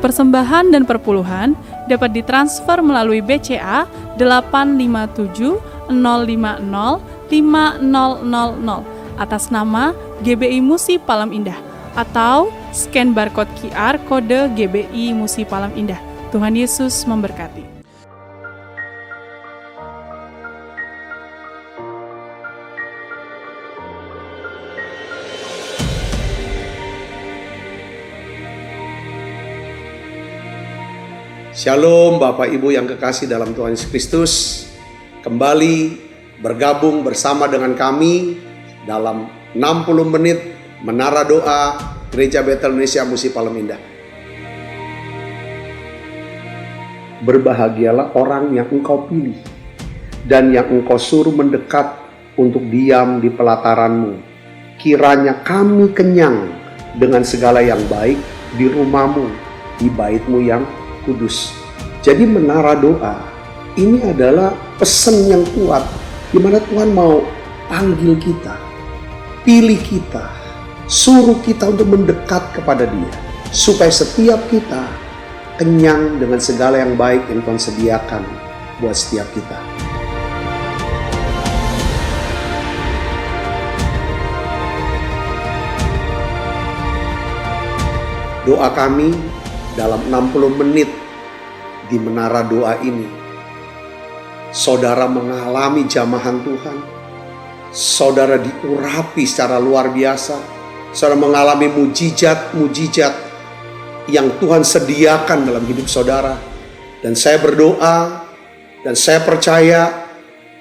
Persembahan dan perpuluhan dapat ditransfer melalui BCA 857 050 5000 atas nama GBI Musi Palam Indah atau scan barcode QR kode GBI Musi Palam Indah. Tuhan Yesus memberkati. Shalom Bapak Ibu yang kekasih dalam Tuhan Yesus Kristus. Kembali bergabung bersama dengan kami dalam 60 menit Menara Doa Gereja Betel Indonesia Musi Palam Indah. Berbahagialah orang yang engkau pilih dan yang engkau suruh mendekat untuk diam di pelataranmu. Kiranya kami kenyang dengan segala yang baik di rumahmu, di baitmu yang kudus. Jadi menara doa ini adalah pesan yang kuat di mana Tuhan mau panggil kita, pilih kita, suruh kita untuk mendekat kepada Dia supaya setiap kita kenyang dengan segala yang baik yang Tuhan sediakan buat setiap kita. Doa kami dalam 60 menit di menara doa ini, saudara mengalami jamahan Tuhan, saudara diurapi secara luar biasa, saudara mengalami mujizat-mujizat yang Tuhan sediakan dalam hidup saudara. Dan saya berdoa dan saya percaya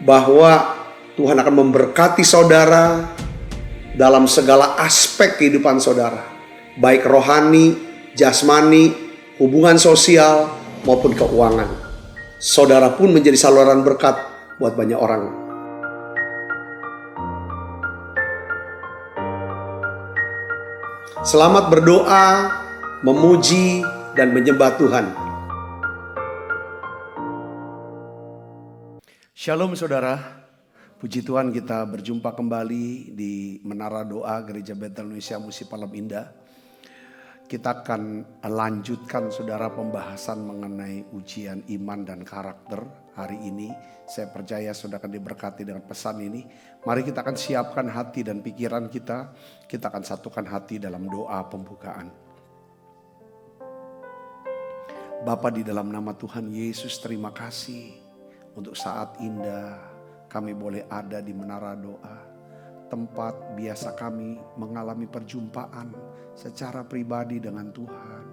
bahwa Tuhan akan memberkati saudara dalam segala aspek kehidupan saudara, baik rohani, jasmani, hubungan sosial maupun keuangan. Saudara pun menjadi saluran berkat buat banyak orang. Selamat berdoa, memuji, dan menyembah Tuhan. Shalom saudara, puji Tuhan kita berjumpa kembali di Menara Doa Gereja Betel Indonesia Musi Palam Indah. Kita akan lanjutkan saudara pembahasan mengenai ujian iman dan karakter hari ini. Saya percaya saudara akan diberkati dengan pesan ini. Mari kita akan siapkan hati dan pikiran kita. Kita akan satukan hati dalam doa pembukaan. Bapa, di dalam nama Tuhan Yesus, terima kasih untuk saat indah kami boleh ada di Menara Doa. Tempat biasa kami mengalami perjumpaan secara pribadi dengan Tuhan.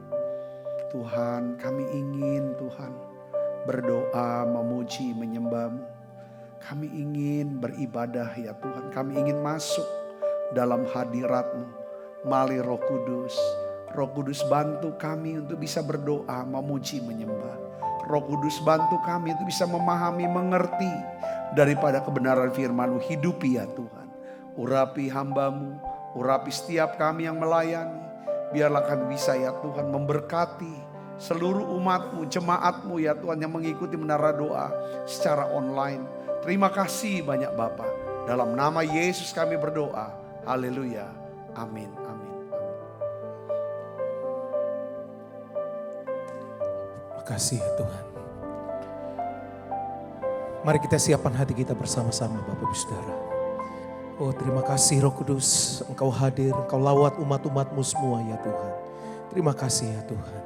Tuhan, kami ingin Tuhan berdoa, memuji, menyembah-Mu. Kami ingin beribadah ya Tuhan. Kami ingin masuk dalam hadirat-Mu melalui Roh Kudus. Roh Kudus bantu kami untuk bisa berdoa, memuji, menyembah. Roh Kudus bantu kami untuk bisa memahami, mengerti daripada kebenaran firman-Mu. Hidupi ya Tuhan. Urapi hamba-Mu, urapi setiap kami yang melayani. Biarlah kami bisa ya Tuhan memberkati seluruh umat-Mu, jemaat-Mu ya Tuhan yang mengikuti Menara Doa secara online. Terima kasih banyak Bapa. Dalam nama Yesus kami berdoa. Haleluya. Amin. Amin. Terima kasih ya Tuhan. Mari kita siapkan hati kita bersama-sama Bapak Ibu Saudara. Oh terima kasih Roh Kudus, Engkau hadir, Engkau lawat umat-umat-Mu semua ya Tuhan. Terima kasih ya Tuhan.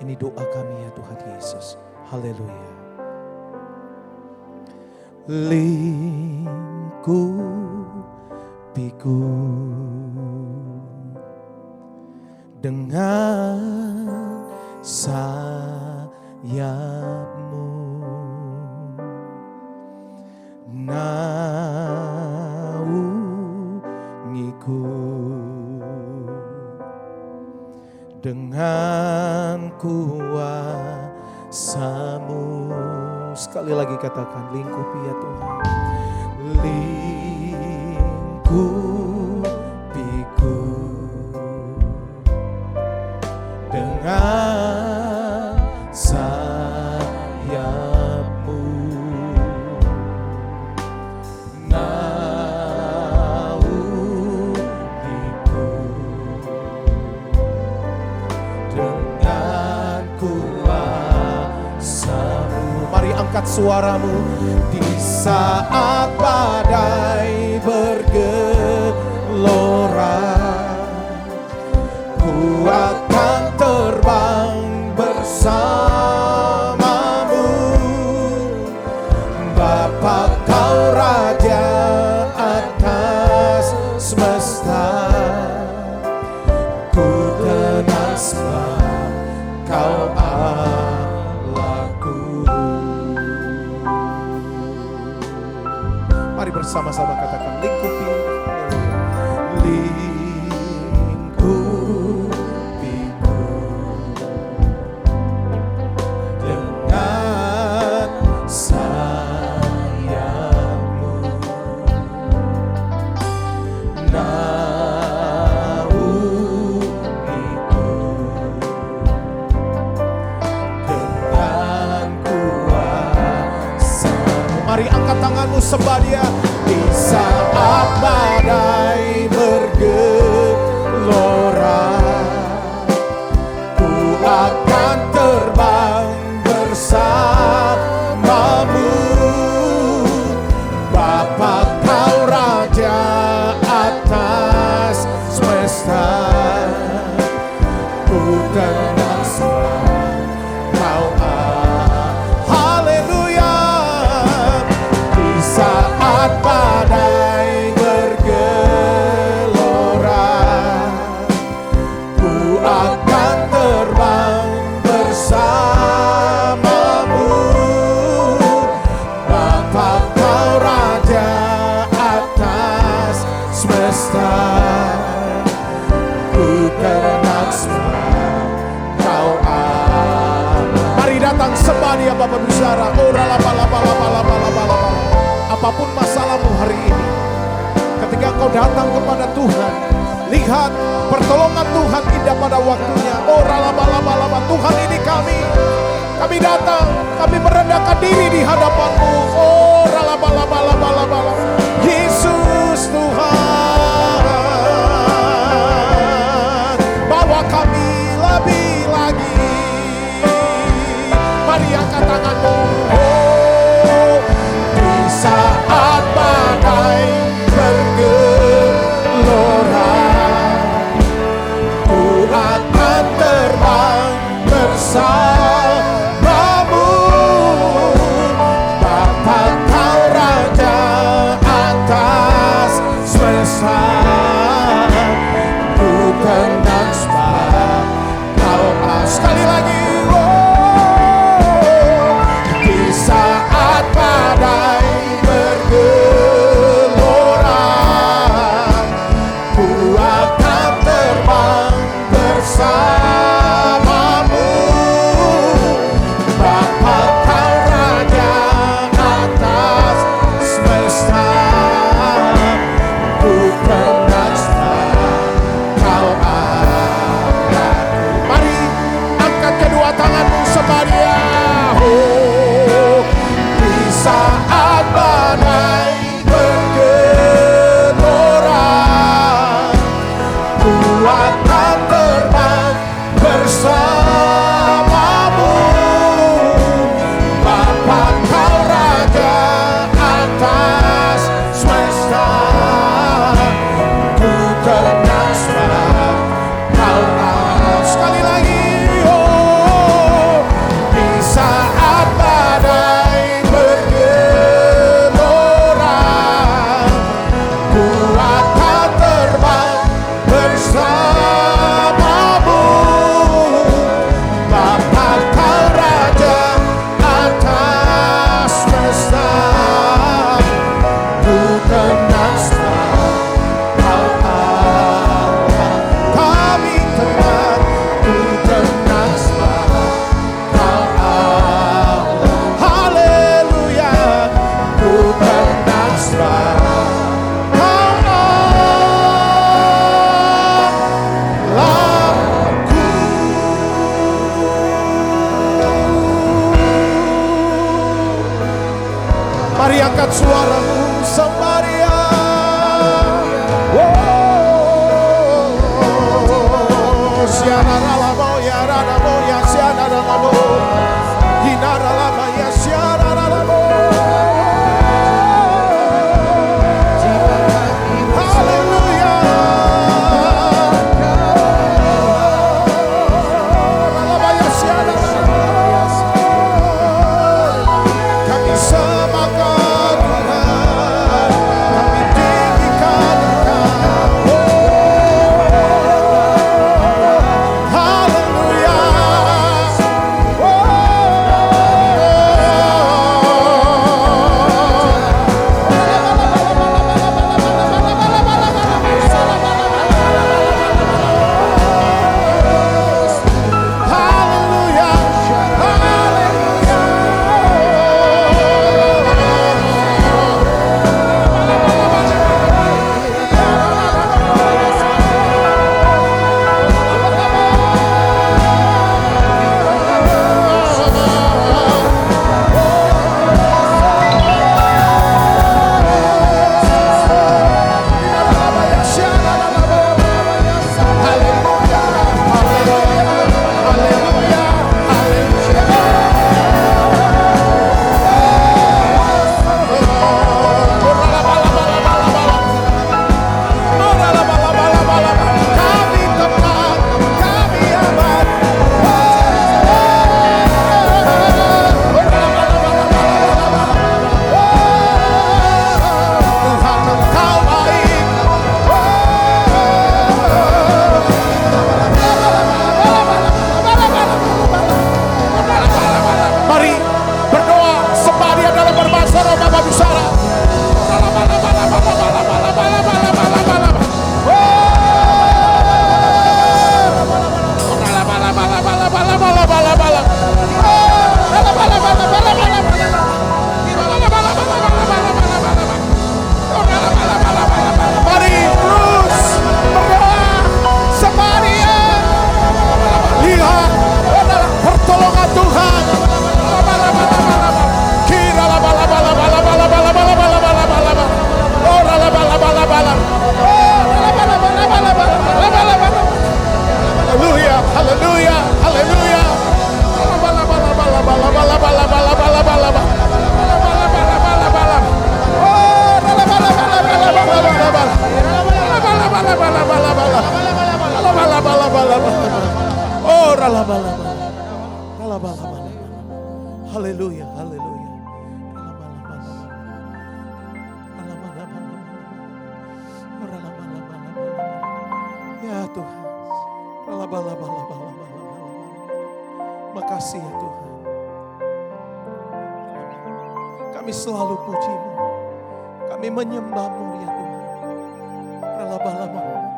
Ini doa kami ya Tuhan Yesus. Haleluya. Lingkupiku dengan sayap-Mu, naungiku dengan kuasa-Mu. Sekali lagi katakan, lingkupi ya Tuhan. Lingkupiku dengan sayap-Mu, naungiku dengan angkat suaramu. Di saat badai bergelora, ku akan terbang bersamamu. Bapa, kau Raja atas semesta, ku tenang sebab kau Allahku. Mari bersama-sama katakan, lingkupi, lingkupiku dengan sayapmu, naungiku dengan kuasa-Mu. Mari angkat tanganmu, sembah Dia. Di saat badai bergelora, ku akan terbang bersamamu. Bapa, kau Raja atas semesta, ku tenang sebab kau haleluya. Di saat badai bergelora, ku akan terbang bersamamu. Bapa, kau Raja atas semesta, ku tenang sebab kau Allah. Mari datang sembah Dia, Bapak Bicara. Apapun masalahmu hari ini, ketika engkau datang kepada Tuhan, lihat pertolongan Tuhan indah pada waktunya. Tuhan, ini kami datang, kami merendahkan diri di hadapan-Mu. Yesus Tuhan, bawa kami lebih lagi. Mari angkat tanganmu. Di saat badai bergelora, ku akan terbang bersamamu. Bapa, kau Raja atas semesta, ku tenang sebab kau sekali lagi. Di saat badai bergelora, ku akan terbang bersamamu. Bapa, kau Raja atas semesta, ku tenang sebab kau Allahku. Mari angkat kedua tanganmu, sembah Dia. Di saat badai bergelora, ku akan terbang bersamamu. Bapa, kau Raja atas semesta, ku tenang sebab kau Allah. Sekali lagi, di saat badai bergelora, ku akan terbang bersamamu. Bapa, kau Raja atas semesta, ku tenang sebab kau Allah. Kami tenang, ku tenang sebab kau Allah. Haleluya, ku tenang sebab kau Allahku. Mari angkat suaramu, sembah Dia. Siana haleluya, haleluya. Oh, haleluya, haleluya. Ya Tuhan. Makasih ya Tuhan. Kami selalu puji-Mu. Kami menyembah-Mu ya Tuhan.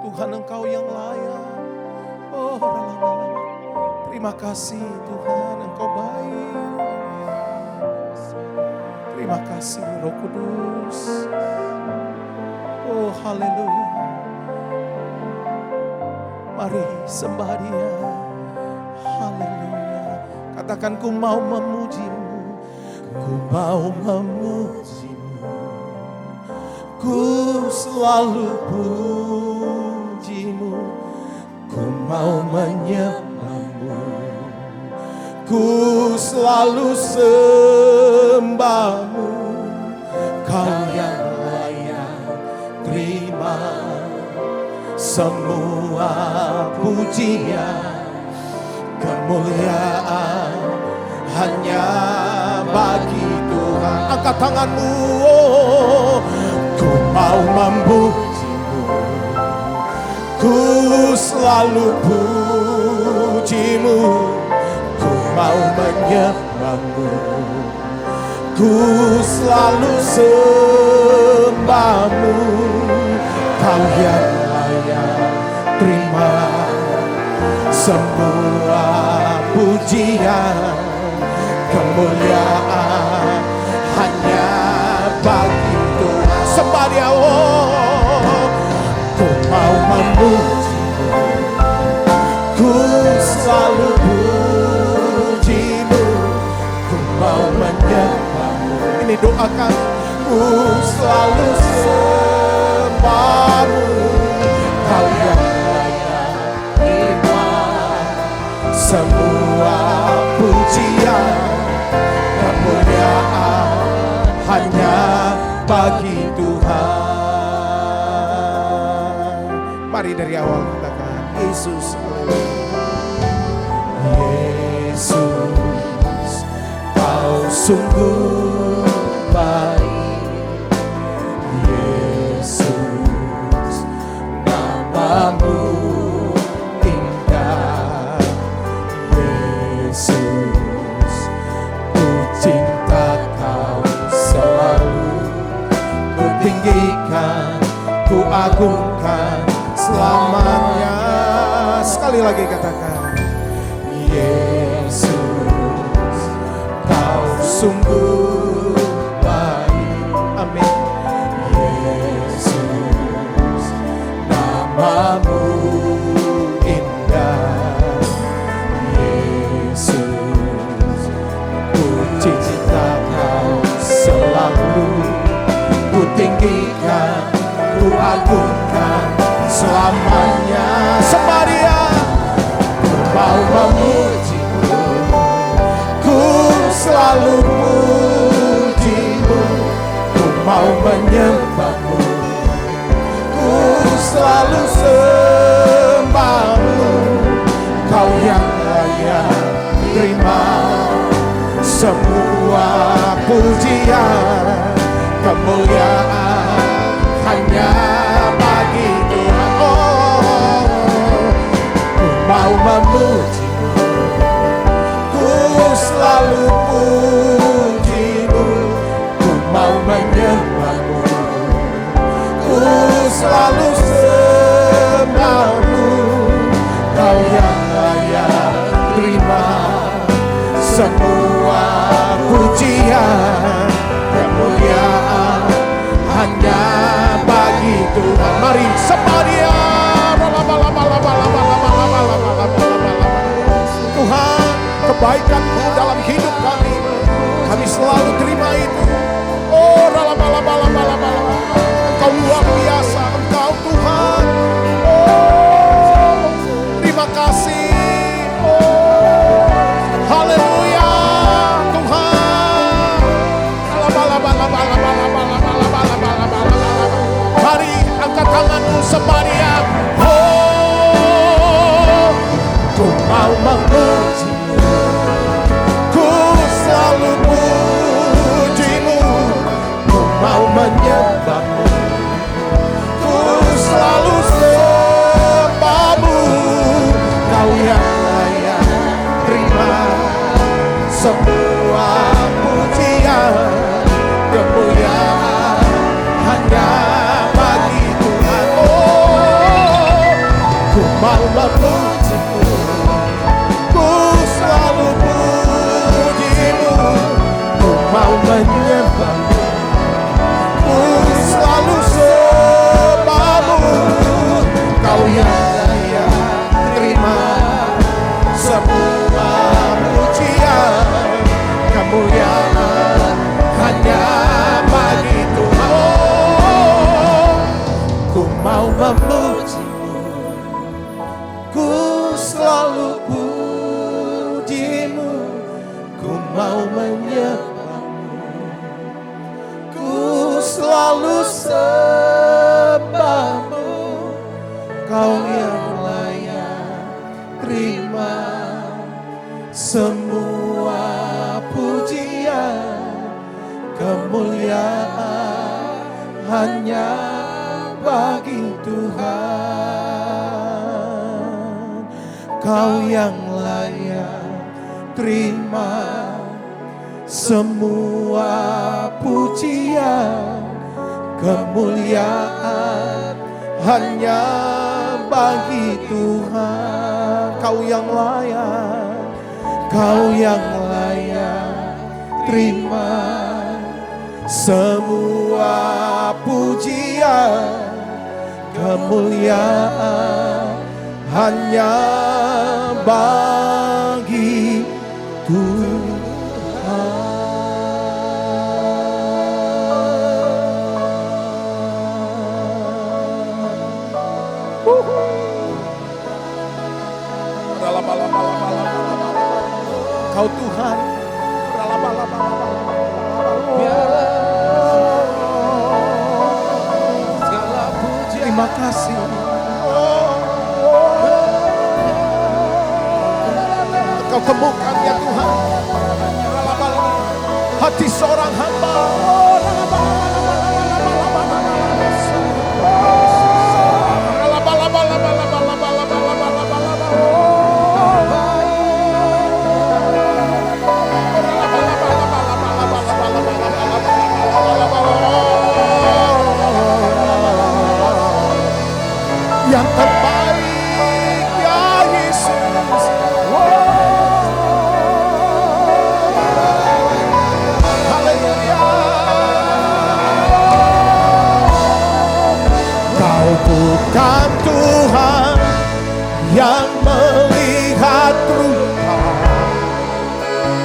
Tuhan Engkau yang layak. Oh, terima kasih Tuhan, Engkau baik. Terima kasih Roh Kudus. Oh, haleluya. Mari sembah Dia. Haleluya. Katakan, ku mau memuji-Mu. Ku mau memuji-Mu. Ku selalu puji-Mu. Ku mau menyembah-Mu. Ku selalu sembah-Mu. Kau yang layak terima semua pujian, kemuliaan hanya bagi Tuhan. Angkat tanganmu, oh, ku mau memuji-Mu. Ku selalu puji-Mu. Ku mau menyembah-Mu. Ku selalu sembah-Mu. Kau yang layak terima semua pujian, kemuliaan hanya bagi Tuhan. Sembah Dia, oh, ku mau memuji-Mu. Ku selalu puji-Mu. Ku mau menyembah-Mu. Ini doakan. Ku selalu sembah-Mu. Kau yang layak terima semua pujian, kemuliaan hanya bagi Tuhan. Mari dari awal katakan, Yesus, Yesus, Kau sungguh baik. Yesus, nama-Mu indah. Yesus, ku cinta Kau selalu. Ku tinggikan, ku agungkan selamanya. Sekali lagi katakan, Yesus, Kau sungguh baik. Amin. Yesus, nama-Mu indah. Yesus, ku cinta Kau selalu. Ku tinggikan, ku agungkan selamanya. Sembah Dia. Ku mau memuji-Mu. Ku selalu puji-Mu. Ku mau menyembah-Mu. Ku selalu sembah-Mu. Kau yang layak terima semua pujian, kemuliaan hanya bagi Tuhan. Oh, ku mau memuji-Mu. Ku selalu puji-Mu. Ku mau menyembah-Mu. Ku selalu sembah-Mu. Kau yang layak terima semua pujian, kemuliaan hanya bagi Tuhan. Mari sembah Dia. Tuhan, kebaikan-Mu dalam hidup kami, kami selalu terima itu. Oh, Engkau luar biasa, Engkau Tuhan. Oh, terima kasih. memuji-Mu, ku selalu puji-Mu, ku mau menyembah-Mu, ku selalu sembah-Mu. Kau yang layak terima semua pujian, kemuliaan hanya bagi Tuhan. Oh, ku mau memuji-Mu, ku selalu puji-Mu, ku mau menyembah-Mu, ku selalu sembah-Mu. Kau yang layak terima semua pujian, kemuliaan hanya bagi Tuhan. Oh, ku mau memuji-Mu, ku selalu puji-Mu, ku mau menyembah-Mu, ku selalu sembah-Mu. Kau yang layak terima semua pujian, kemuliaan hanya bagi Tuhan. Kau yang layak terima semua pujian, kemuliaan hanya bagi Tuhan. Kau yang layak, Kau yang layak terima semua pujian, kemuliaan hanya bagi Tuhan. Kau Tuhan, segala puji, terima kasih. Kau temukan ya Tuhan hati seorang hamba. Yang terbaik ya Yesus. Haleluya. Kau bukan Tuhan yang melihat rupa,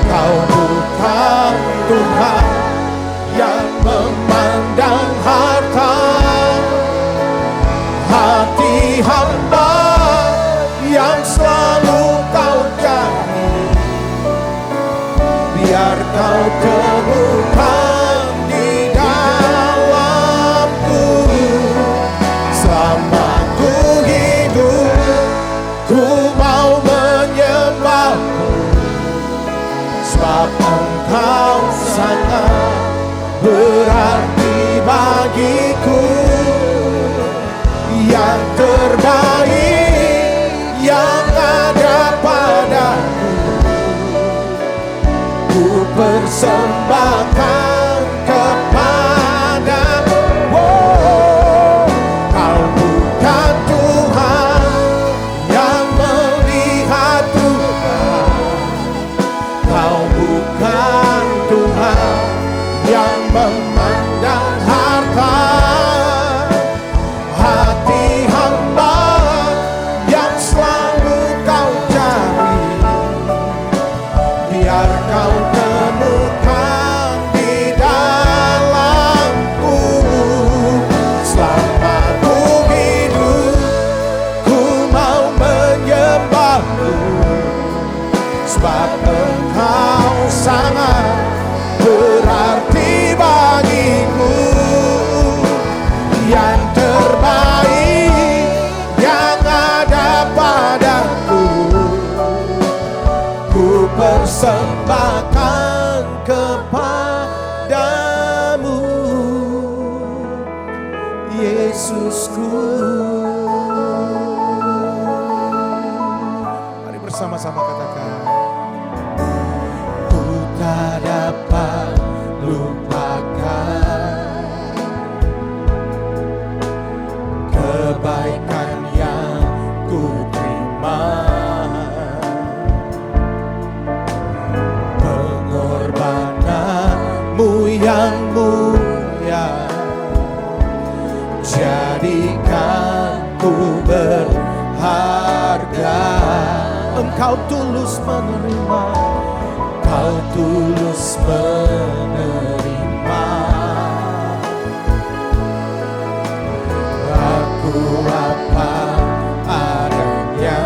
Kau bukan Tuhan yang memandang harta. Hati hamba yang selalu Kau cari, biar Kau temukan di dalamku. Selama ku hidup, ku mau menyembah-Mu, sebab Engkau sangat berarti bagiku. Yang terbaik yang ada padaku, ku persembahkan kepadamu. Oh, Kau bukan Tuhan yang melihat rupa, Kau bukan Tuhan yang memandang harta. Hati hamba yang selalu Kau cari, biar Kau temukan di dalamku. Selama ku hidup, ku mau menyembah-Mu, sebab Engkau sangat berarti bagiku. Yang terbaik yang ada padaku, persembahkan kepadamu, Yesusku. Mari bersama-sama katakan, ku tak dapat lupakan kebaikan yang ku terima, pengorbananmu yang mulia jadikan ku berharga. Engkau tulus menerima, Kau tulus menerima. Aku apa adanya,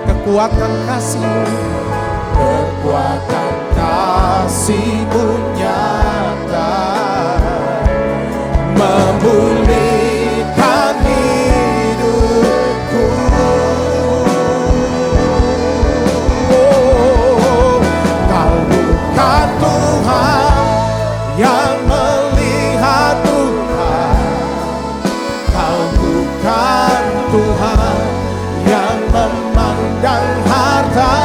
kekuatan kasih-Mu, kekuatan kasih-Mu nyata memulihkan hidupku. Kau bukan Tuhan yang melihat Tuhan, Kau bukan Tuhan yang memandang harta.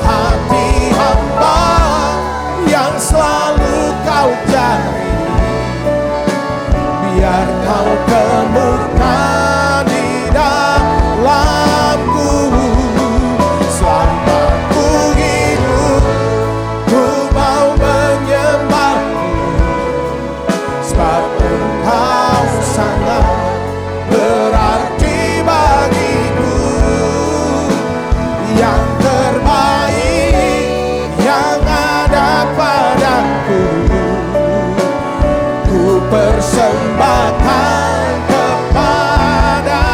Hati hamba yang selalu Kau cari, biar Kau temukan di dalamku. Selama ku hidup, ku mau menyembah-Mu, sebab Engkau sangat berarti bagiku. Yang terbaik yang ada padaku, ku persembahkan kepada.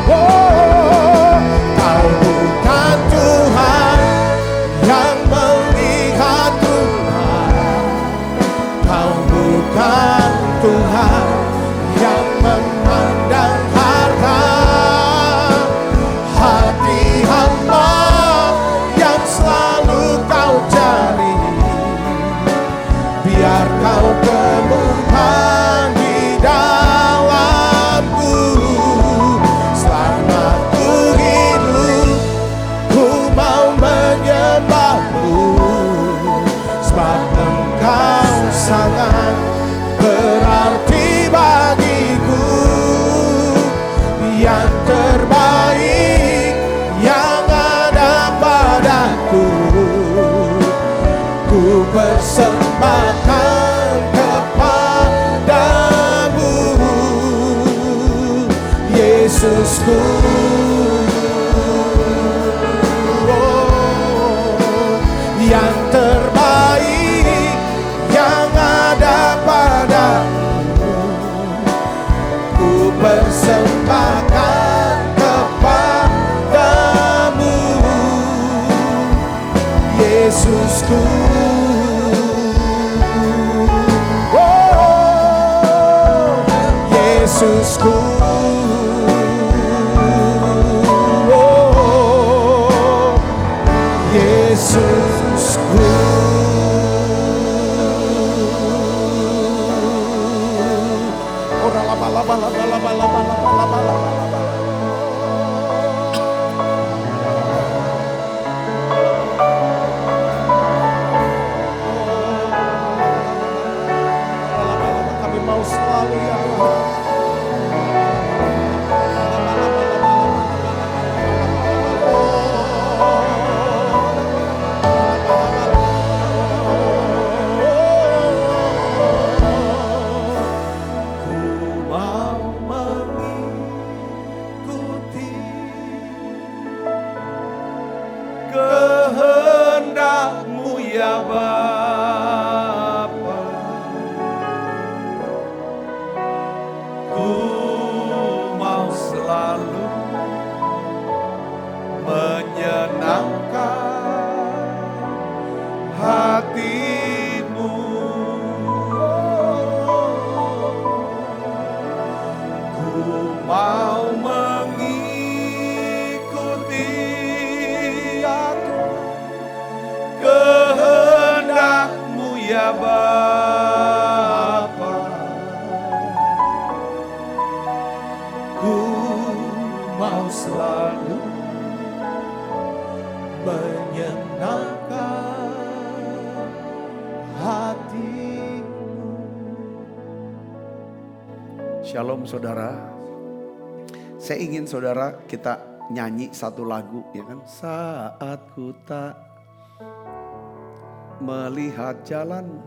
Oh, Kau bukan Tuhan yang melihat Tuhan, Kau bukan Tuhan yang memandang harta. Hati hamba yang selalu Kau cari, biar Kau temukan di dalamku. Selama ku hidup, ku mau menyembah-Mu, sebab Engkau sangat berarti bagiku. Yang terbaik yang ada padaku, ku persembahkan kepadamu, Yesusku. Oh, yang terbaik yang ada padaku, ku persembahkan kepadamu, Yesusku. Oh, Yesusku. Oh, Yesusku. Oh, kami mau selalu ya Tuhan. Kehendak-Mu ya Bapa, ku mau selalu menyenangkan hati-Mu. Ku mau mengikuti Ya Bapa, ku mau selalu menyenangkan hatimu. Shalom saudara. Saya ingin saudara kita nyanyi satu lagu, ya kan? Saat ku tak melihat jalan.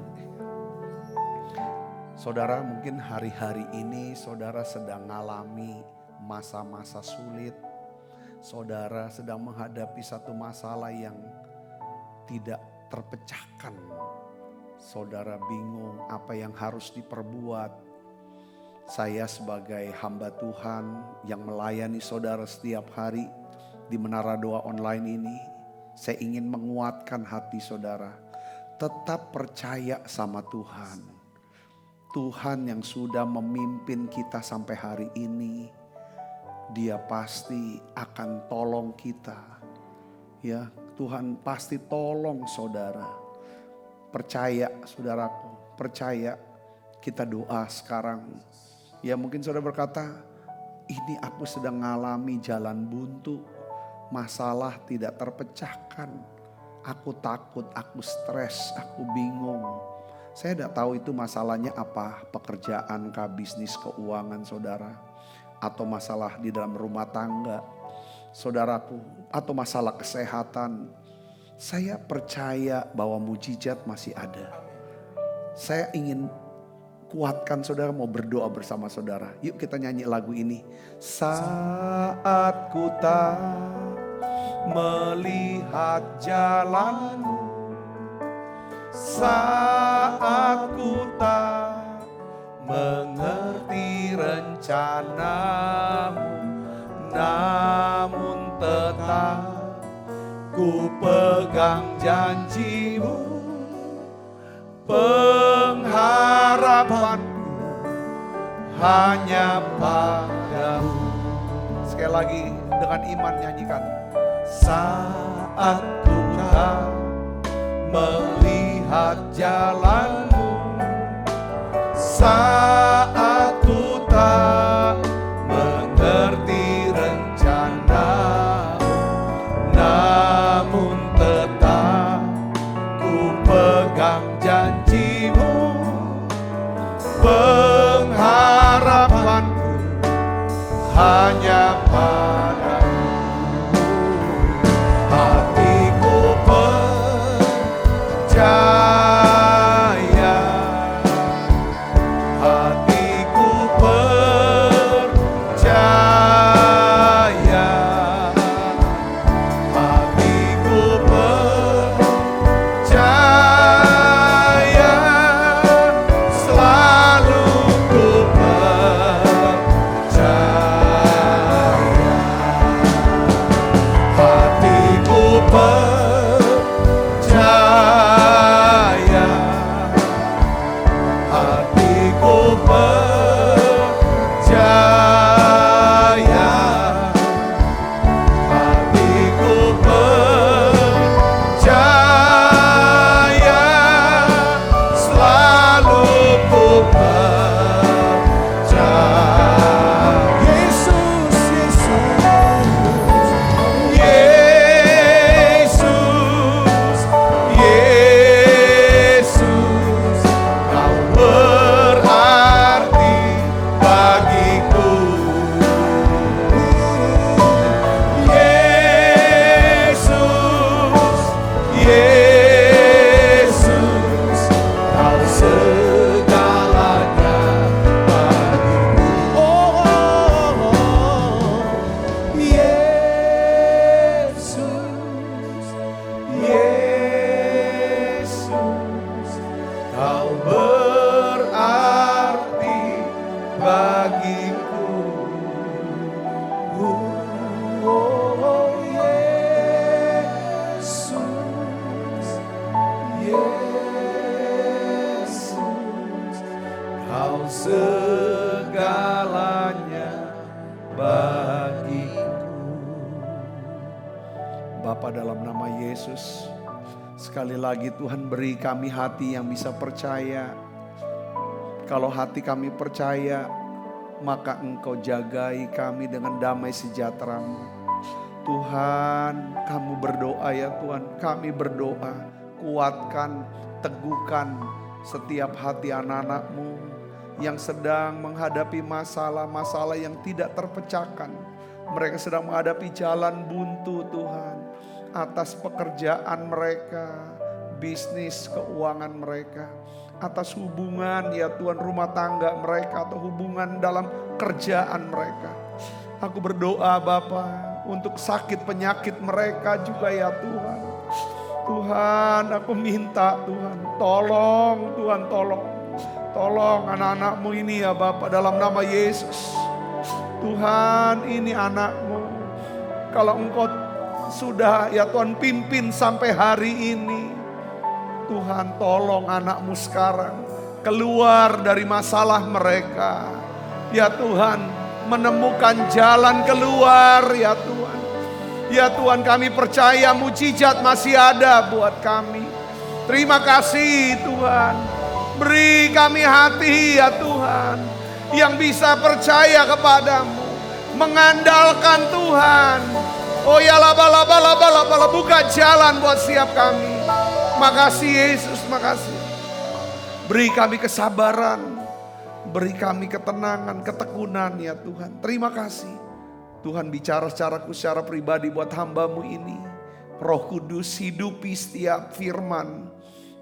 Saudara, mungkin hari-hari ini saudara sedang mengalami masa-masa sulit. Saudara sedang menghadapi satu masalah yang tidak terpecahkan. Saudara bingung apa yang harus diperbuat. Saya sebagai hamba Tuhan yang melayani saudara setiap hari di Menara Doa Online ini, saya ingin menguatkan hati saudara. Tetap percaya sama Tuhan. Tuhan yang sudah memimpin kita sampai hari ini, Dia pasti akan tolong kita. Ya, Tuhan pasti tolong saudara. Percaya saudaraku, percaya. Kita doa sekarang. Ya mungkin saudara berkata, ini aku sedang mengalami jalan buntu. Masalah tidak terpecahkan. Aku takut, aku stres, aku bingung. Saya tidak tahu itu masalahnya apa. Pekerjaan kah, bisnis, keuangan saudara. Atau masalah di dalam rumah tangga saudaraku. Atau masalah kesehatan. Saya percaya bahwa mujizat masih ada. Saya ingin kuatkan saudara, mau berdoa bersama saudara. Yuk kita nyanyi lagu ini. Saat ku tak melihat jalanmu, saat ku tak mengerti rencanamu, namun tetap ku pegang janjimu. Pengharapanku hanya padamu. Sekali lagi dengan iman nyanyikan. Saat ku tak melihat jalanmu, saat ku tak mengerti rencanamu, namun tetap ku pegang janjimu. Pengharapanku hanya padamu. Hatiku percaya, hatiku percaya, hatiku percaya, selalu ku percaya. Hatiku percaya, hatiku percaya, hatiku percaya, selalu ku percaya. Yesus, Yesus, Yesus, Kau berarti bagiku. Yesus, Yesus, Kau segalanya bagiku. Yesus, Yesus, Kau berarti bagiku. Yesus, Yesus, Kau segalanya bagiku. Bapa, dalam nama Yesus, Sekali lagi Tuhan, beri kami hati yang bisa percaya. Kalau hati kami percaya, maka Engkau jagai kami dengan damai sejahtera-Mu. Tuhan, kami berdoa ya Tuhan, kami berdoa, kuatkan, teguhkan setiap hati anak-anak-Mu yang sedang menghadapi masalah-masalah yang tidak terpecahkan. Mereka sedang menghadapi jalan buntu Tuhan, atas pekerjaan mereka, bisnis, keuangan mereka, atas hubungan ya Tuhan rumah tangga mereka atau hubungan dalam kerjaan mereka. Aku berdoa Bapa untuk sakit penyakit mereka juga ya Tuhan. Tuhan, aku minta Tuhan, tolong Tuhan, tolong anak-anak-Mu ini ya Bapa, dalam nama Yesus. Tuhan, ini anak-Mu, kalau Engkau sudah ya Tuhan pimpin sampai hari ini, Tuhan tolong anak-Mu sekarang keluar dari masalah mereka. Ya Tuhan, menemukan jalan keluar ya Tuhan. Ya Tuhan, kami percaya mujizat masih ada buat kami. Terima kasih Tuhan. Beri kami hati ya Tuhan, yang bisa percaya kepadamu, mengandalkan Tuhan. Oh ya laba, buka jalan buat setiap kami. Makasih Yesus, makasih. Beri kami kesabaran, beri kami ketenangan, ketekunan ya Tuhan. Terima kasih. Tuhan bicara secara pribadi buat hamba-Mu ini. Roh Kudus hidupi setiap firman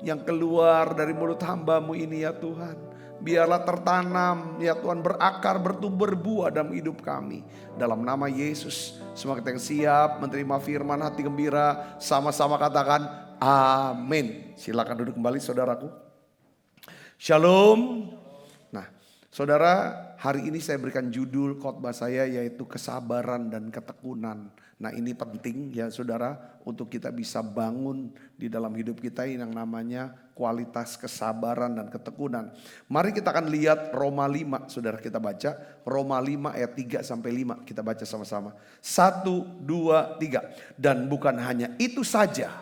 yang keluar dari mulut hamba-Mu ini ya Tuhan. Biarlah tertanam ya Tuhan, berakar, bertumbuh, berbuah dalam hidup kami. Dalam nama Yesus, semua kita yang siap menerima firman, hati gembira, sama-sama katakan amin. Silakan duduk kembali saudaraku. Shalom. Nah saudara, hari ini saya berikan judul khotbah saya yaitu kesabaran dan ketekunan. Nah ini penting ya saudara, untuk kita bisa bangun di dalam hidup kita yang namanya kualitas kesabaran dan ketekunan. Mari kita akan lihat Roma 5, saudara, kita baca Roma 5 ayat 3-5, kita baca sama-sama. 1, 2, 3. Dan bukan hanya itu saja,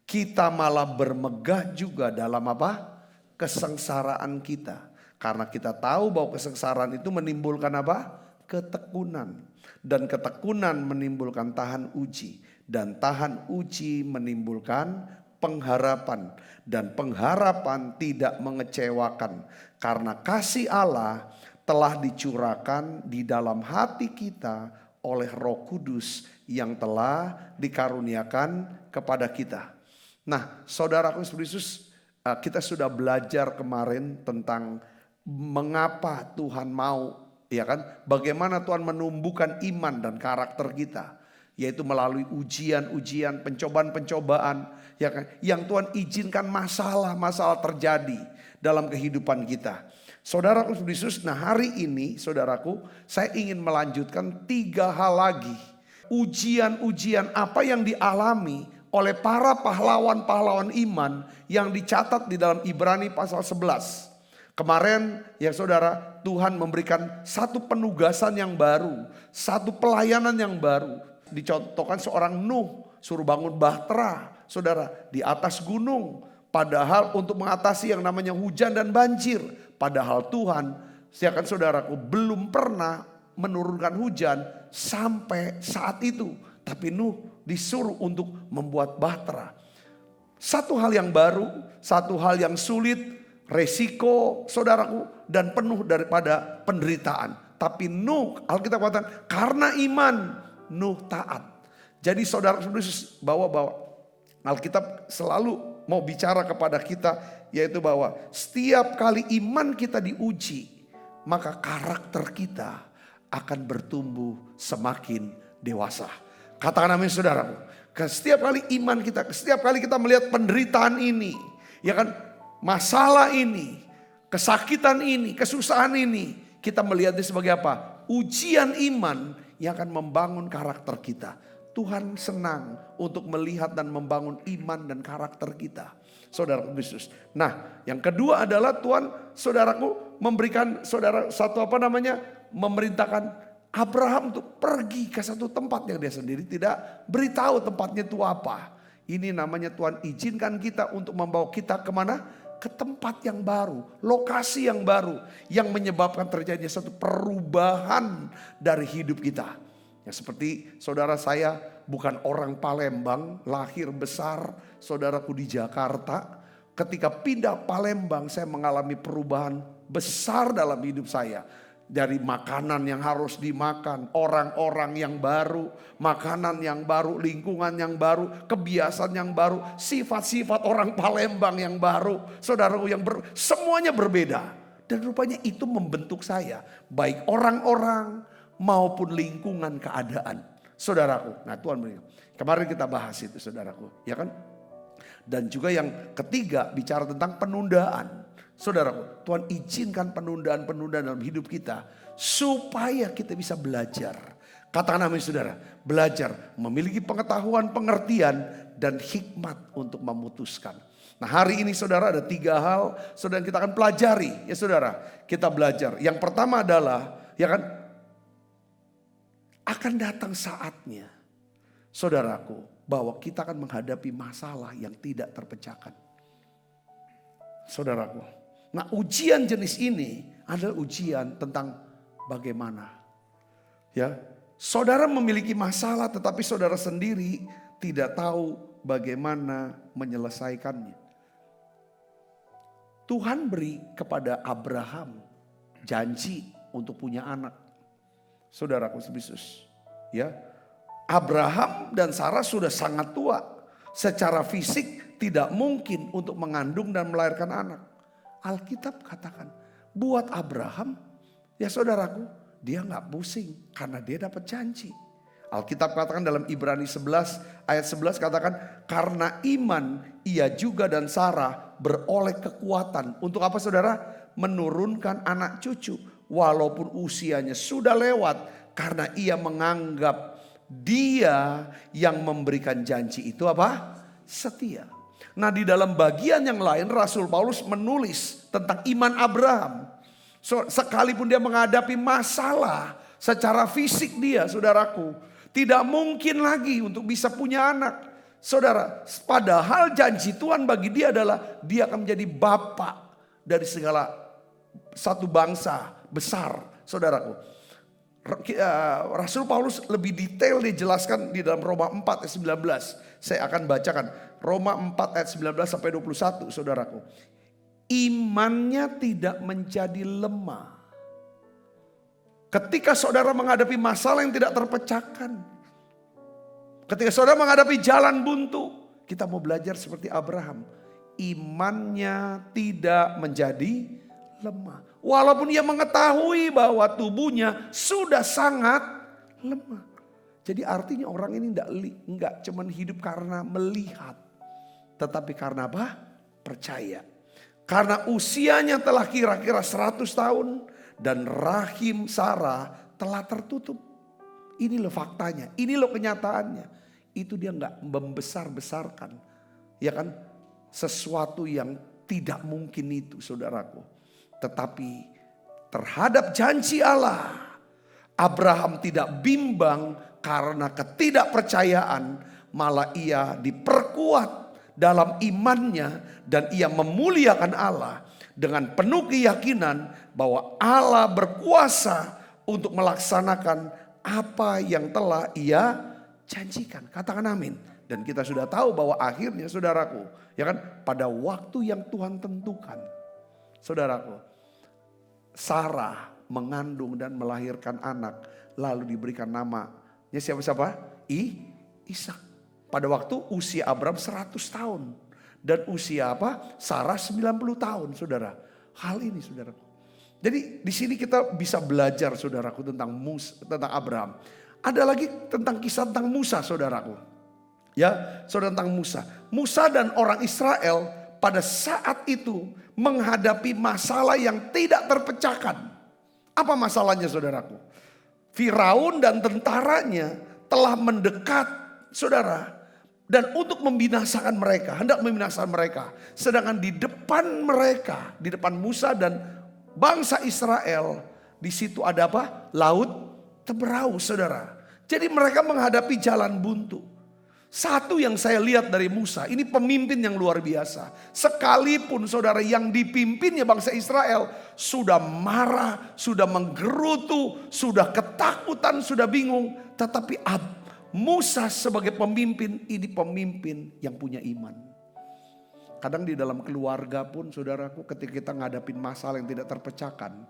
kita malah bermegah juga dalam apa? Kesengsaraan kita. Karena kita tahu bahwa kesengsaraan itu menimbulkan apa? Ketekunan. Dan ketekunan menimbulkan tahan uji. Dan tahan uji menimbulkan pengharapan. Dan pengharapan tidak mengecewakan. Karena kasih Allah telah dicurahkan di dalam hati kita oleh Roh Kudus yang telah dikaruniakan kepada kita. Nah saudaraku Yesus, kita sudah belajar kemarin tentang mengapa Tuhan mau, ya kan? Bagaimana Tuhan menumbuhkan iman dan karakter kita, yaitu melalui ujian-ujian, pencobaan-pencobaan, ya kan? Yang Tuhan izinkan masalah-masalah terjadi dalam kehidupan kita. Saudaraku Yesus, nah hari ini saudaraku, saya ingin melanjutkan 3 hal lagi. Ujian-ujian apa yang dialami oleh para pahlawan-pahlawan iman yang dicatat di dalam Ibrani pasal 11. Kemarin ya saudara, Tuhan memberikan satu penugasan yang baru, satu pelayanan yang baru. Dicontohkan seorang Nuh, suruh bangun bahtera, saudara, di atas gunung. Padahal untuk mengatasi yang namanya hujan dan banjir. Padahal Tuhan, siakan saudaraku, belum pernah menurunkan hujan sampai saat itu. Tapi Nuh disuruh untuk membuat bahtera. Satu hal yang baru, satu hal yang sulit, resiko saudaraku, dan penuh daripada penderitaan. Tapi Nuh, Alkitab katakan karena iman Nuh taat. Jadi saudara Yesus bawa Alkitab selalu mau bicara kepada kita, yaitu bahwa setiap kali iman kita diuji, maka karakter kita akan bertumbuh semakin dewasa. Katakan amin saudaraku. Setiap kali iman kita, setiap kali kita melihat penderitaan ini, ya kan, masalah ini, kesakitan ini, kesusahan ini, kita melihatnya sebagai apa? Ujian iman yang akan membangun karakter kita. Tuhan senang untuk melihat dan membangun iman dan karakter kita, saudara Yesus. Nah, yang kedua adalah Tuhan, saudaraku, memberikan saudara memerintahkan Abraham untuk pergi ke satu tempat yang dia sendiri tidak beritahu tempatnya itu apa. Ini namanya Tuhan izinkan kita untuk membawa kita kemana? Ke tempat yang baru, lokasi yang baru. Yang menyebabkan terjadi satu perubahan dari hidup kita. Ya, seperti saudara saya bukan orang Palembang, lahir besar saudaraku di Jakarta. Ketika pindah Palembang saya mengalami perubahan besar dalam hidup saya. Dari makanan yang harus dimakan, orang-orang yang baru, makanan yang baru, lingkungan yang baru, kebiasaan yang baru, sifat-sifat orang Palembang yang baru, saudaraku yang semuanya berbeda. Dan rupanya itu membentuk saya, baik orang-orang maupun lingkungan keadaan. Saudaraku, nah Tuhan berikan. Kemarin kita bahas itu saudaraku, ya kan? Dan juga yang ketiga bicara tentang penundaan. Saudaraku, Tuhan izinkan penundaan-penundaan dalam hidup kita supaya kita bisa belajar. Katakan amin saudara, belajar memiliki pengetahuan, pengertian dan hikmat untuk memutuskan. Nah hari ini saudara ada 3 hal saudara yang kita akan pelajari ya saudara. Kita belajar. Yang pertama adalah ya kan, akan datang saatnya saudaraku bahwa kita akan menghadapi masalah yang tidak terpecahkan. Saudaraku. Nah ujian jenis ini adalah ujian tentang bagaimana. Ya, saudara memiliki masalah tetapi saudara sendiri tidak tahu bagaimana menyelesaikannya. Tuhan beri kepada Abraham janji untuk punya anak. Saudaraku Yesus. Ya, Abraham dan Sarah sudah sangat tua. Secara fisik tidak mungkin untuk mengandung dan melahirkan anak. Alkitab katakan, buat Abraham, ya saudaraku, dia gak pusing karena dia dapat janji. Alkitab katakan dalam Ibrani 11 ayat 11 katakan, karena iman ia juga dan Sarah beroleh kekuatan. Untuk apa saudara? Menurunkan anak cucu walaupun usianya sudah lewat. Karena ia menganggap dia yang memberikan janji itu apa? Setia. Nah di dalam bagian yang lain Rasul Paulus menulis tentang iman Abraham. Sekalipun dia menghadapi masalah secara fisik dia saudaraku. Tidak mungkin lagi untuk bisa punya anak. Saudara, padahal janji Tuhan bagi dia adalah dia akan menjadi bapak dari segala satu bangsa besar saudaraku. Rasul Paulus lebih detail dijelaskan di dalam Roma 4 ayat 19. Saya akan bacakan Roma 4 ayat 19 sampai 21 saudaraku. Imannya tidak menjadi lemah. Ketika saudara menghadapi masalah yang tidak terpecahkan. Ketika saudara menghadapi jalan buntu. Kita mau belajar seperti Abraham. Imannya tidak menjadi lemah. Walaupun ia mengetahui bahwa tubuhnya sudah sangat lemah. Jadi artinya orang ini enggak cuman hidup karena melihat. Tetapi karena apa? Percaya. Karena usianya telah kira-kira 100 tahun. Dan rahim Sarah telah tertutup. Ini loh faktanya. Ini loh kenyataannya. Itu dia enggak membesar-besarkan. Ya kan? Sesuatu yang tidak mungkin itu saudaraku. Tetapi terhadap janji Allah. Abraham tidak bimbang karena ketidakpercayaan. Malah ia diperkuat dalam imannya. Dan ia memuliakan Allah. Dengan penuh keyakinan bahwa Allah berkuasa untuk melaksanakan apa yang telah ia janjikan. Katakan amin. Dan kita sudah tahu bahwa akhirnya saudaraku. Ya kan, pada waktu yang Tuhan tentukan. Saudaraku. Sarah mengandung dan melahirkan anak. Lalu diberikan namanya siapa-siapa? Ishak. Pada waktu usia Abraham 100 tahun. Dan usia apa? Sarah 90 tahun saudara. Hal ini saudaraku. Jadi di sini kita bisa belajar saudaraku tentang Abraham. Ada lagi tentang kisah tentang Musa saudaraku. Ya, saudara tentang Musa. Musa dan orang Israel pada saat itu menghadapi masalah yang tidak terpecahkan. Apa masalahnya saudaraku? Firaun dan tentaranya telah mendekat saudara. Dan untuk membinasakan mereka, hendak membinasakan mereka. Sedangkan di depan mereka, di depan Musa dan bangsa Israel, di situ ada apa? Laut Teberau saudara. Jadi mereka menghadapi jalan buntu. Satu yang saya lihat dari Musa, ini pemimpin yang luar biasa. Sekalipun saudara yang dipimpinnya bangsa Israel sudah marah, sudah menggerutu, sudah ketakutan, sudah bingung. Tetapi Musa sebagai pemimpin, ini pemimpin yang punya iman. Kadang di dalam keluarga pun saudaraku, ketika kita ngadapin masalah yang tidak terpecahkan,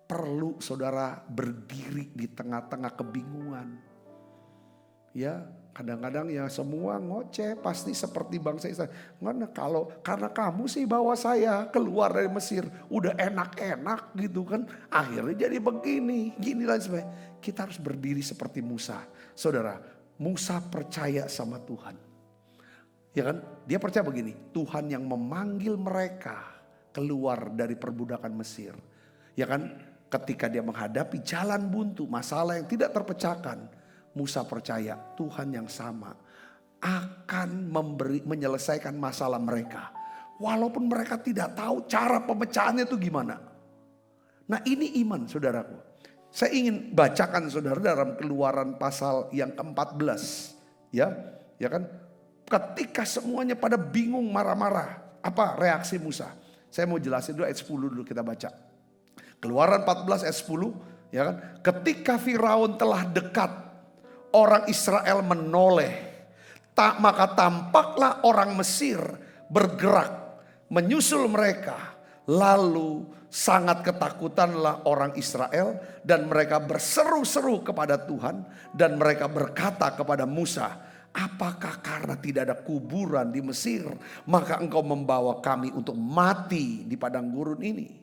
perlu saudara berdiri di tengah-tengah kebingungan. Ya, kadang-kadang ya semua ngoceh pasti seperti bangsa Israel. Karena kamu sih bawa saya keluar dari Mesir, udah enak-enak gitu kan. Akhirnya jadi begini, gini lah sebagainya. Kita harus berdiri seperti Musa. Saudara, Musa percaya sama Tuhan. Ya kan? Dia percaya begini, Tuhan yang memanggil mereka keluar dari perbudakan Mesir. Ya kan? Ketika dia menghadapi jalan buntu, masalah yang tidak terpecahkan, Musa percaya Tuhan yang sama akan menyelesaikan masalah mereka. Walaupun mereka tidak tahu cara pemecahannya itu gimana. Nah ini iman saudaraku. Saya ingin bacakan saudara dalam Keluaran pasal yang ke-14. Ya kan? Ketika semuanya pada bingung marah-marah. Apa reaksi Musa? Saya mau jelasin dulu ayat 10 dulu kita baca. Keluaran 14 ayat 10. Ya kan? Ketika Firaun telah dekat, orang Israel menoleh, maka tampaklah orang Mesir bergerak menyusul mereka. Lalu sangat ketakutanlah orang Israel dan mereka berseru-seru kepada Tuhan dan mereka berkata kepada Musa, apakah karena tidak ada kuburan di Mesir maka engkau membawa kami untuk mati di padang gurun ini?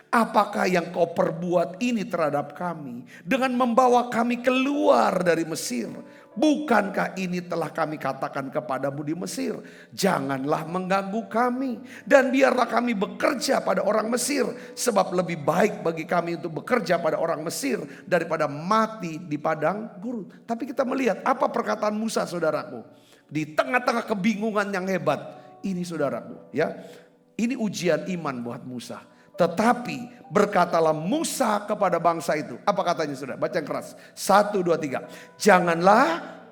Apakah yang kau perbuat ini terhadap kami dengan membawa kami keluar dari Mesir? Bukankah ini telah kami katakan kepadamu di Mesir? Janganlah mengganggu kami dan biarlah kami bekerja pada orang Mesir. Sebab lebih baik bagi kami untuk bekerja pada orang Mesir daripada mati di padang gurun. Tapi kita melihat apa perkataan Musa saudaraku. Di tengah-tengah kebingungan yang hebat. Ini saudaraku ya. Ini ujian iman buat Musa. Tetapi berkatalah Musa kepada bangsa itu. Apa katanya saudara? Baca yang keras. 1, 2, 3. Janganlah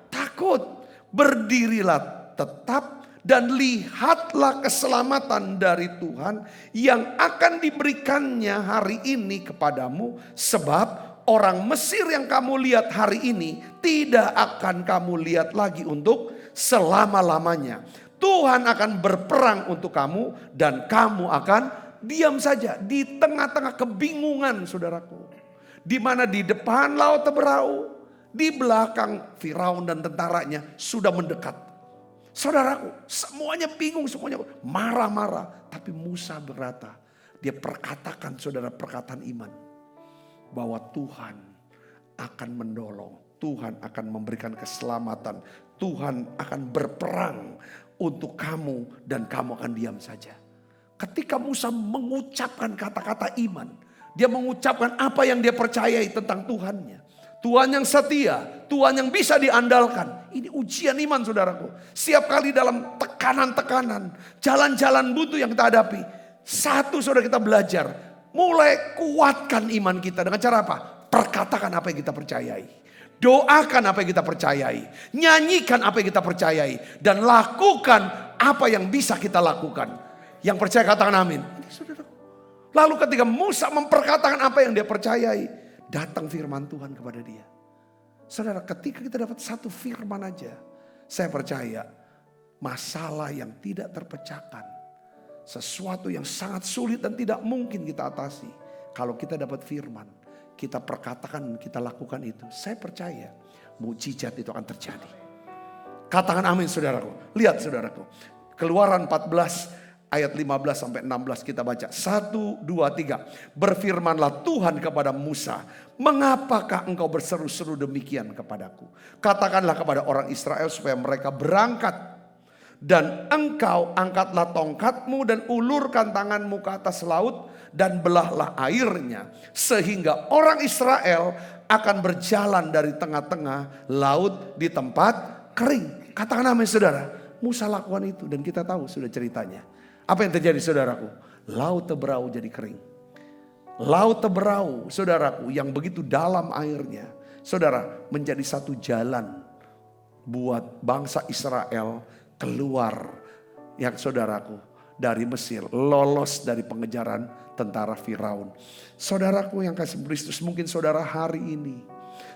takut. Berdirilah tetap. Dan lihatlah keselamatan dari Tuhan. Yang akan diberikannya hari ini kepadamu. Sebab orang Mesir yang kamu lihat hari ini. Tidak akan kamu lihat lagi untuk selama-lamanya. Tuhan akan berperang untuk kamu. Dan kamu akan diam saja di tengah-tengah kebingungan saudaraku. Di mana di depan laut Teberau, di belakang Firaun dan tentaranya sudah mendekat. Saudaraku, semuanya bingung, semuanya marah-marah. Tapi Musa berkata, dia perkatakan saudara perkataan iman. Bahwa Tuhan akan menolong, Tuhan akan memberikan keselamatan. Tuhan akan berperang untuk kamu dan kamu akan diam saja. Ketika Musa mengucapkan kata-kata iman. Dia mengucapkan apa yang dia percayai tentang Tuhannya. Tuhan yang setia. Tuhan yang bisa diandalkan. Ini ujian iman saudaraku. Setiap kali dalam tekanan-tekanan. Jalan-jalan buntu yang kita hadapi. Satu saudara kita belajar. Mulai kuatkan iman kita. Dengan cara apa? Perkatakan apa yang kita percayai. Doakan apa yang kita percayai. Nyanyikan apa yang kita percayai. Dan lakukan apa yang bisa kita lakukan. Yang percaya katakan amin. Lalu ketika Musa memperkatakan apa yang dia percayai. Datang firman Tuhan kepada dia. Saudara, ketika kita dapat satu firman aja. Saya percaya masalah yang tidak terpecahkan. Sesuatu yang sangat sulit dan tidak mungkin kita atasi. Kalau kita dapat firman. Kita perkatakan, kita lakukan itu. Saya percaya mukjizat itu akan terjadi. Katakan amin saudaraku. Lihat saudaraku. Keluaran 14 ayat 15 sampai 16 kita baca. 1, 2, 3. Berfirmanlah Tuhan kepada Musa. Mengapakah engkau berseru-seru demikian kepadaku? Katakanlah kepada orang Israel supaya mereka berangkat. Dan engkau angkatlah tongkatmu dan ulurkan tanganmu ke atas laut. Dan belahlah airnya. Sehingga orang Israel akan berjalan dari tengah-tengah laut di tempat kering. Katakan amin saudara. Musa lakukan itu dan kita tahu sudah ceritanya. Apa yang terjadi saudaraku? Laut Teberau jadi kering. Laut Teberau saudaraku yang begitu dalam airnya. Saudara menjadi satu jalan. buat bangsa Israel keluar, ya saudaraku, dari Mesir, lolos dari pengejaran tentara Firaun. Saudaraku yang kasih Kristus, mungkin saudara hari ini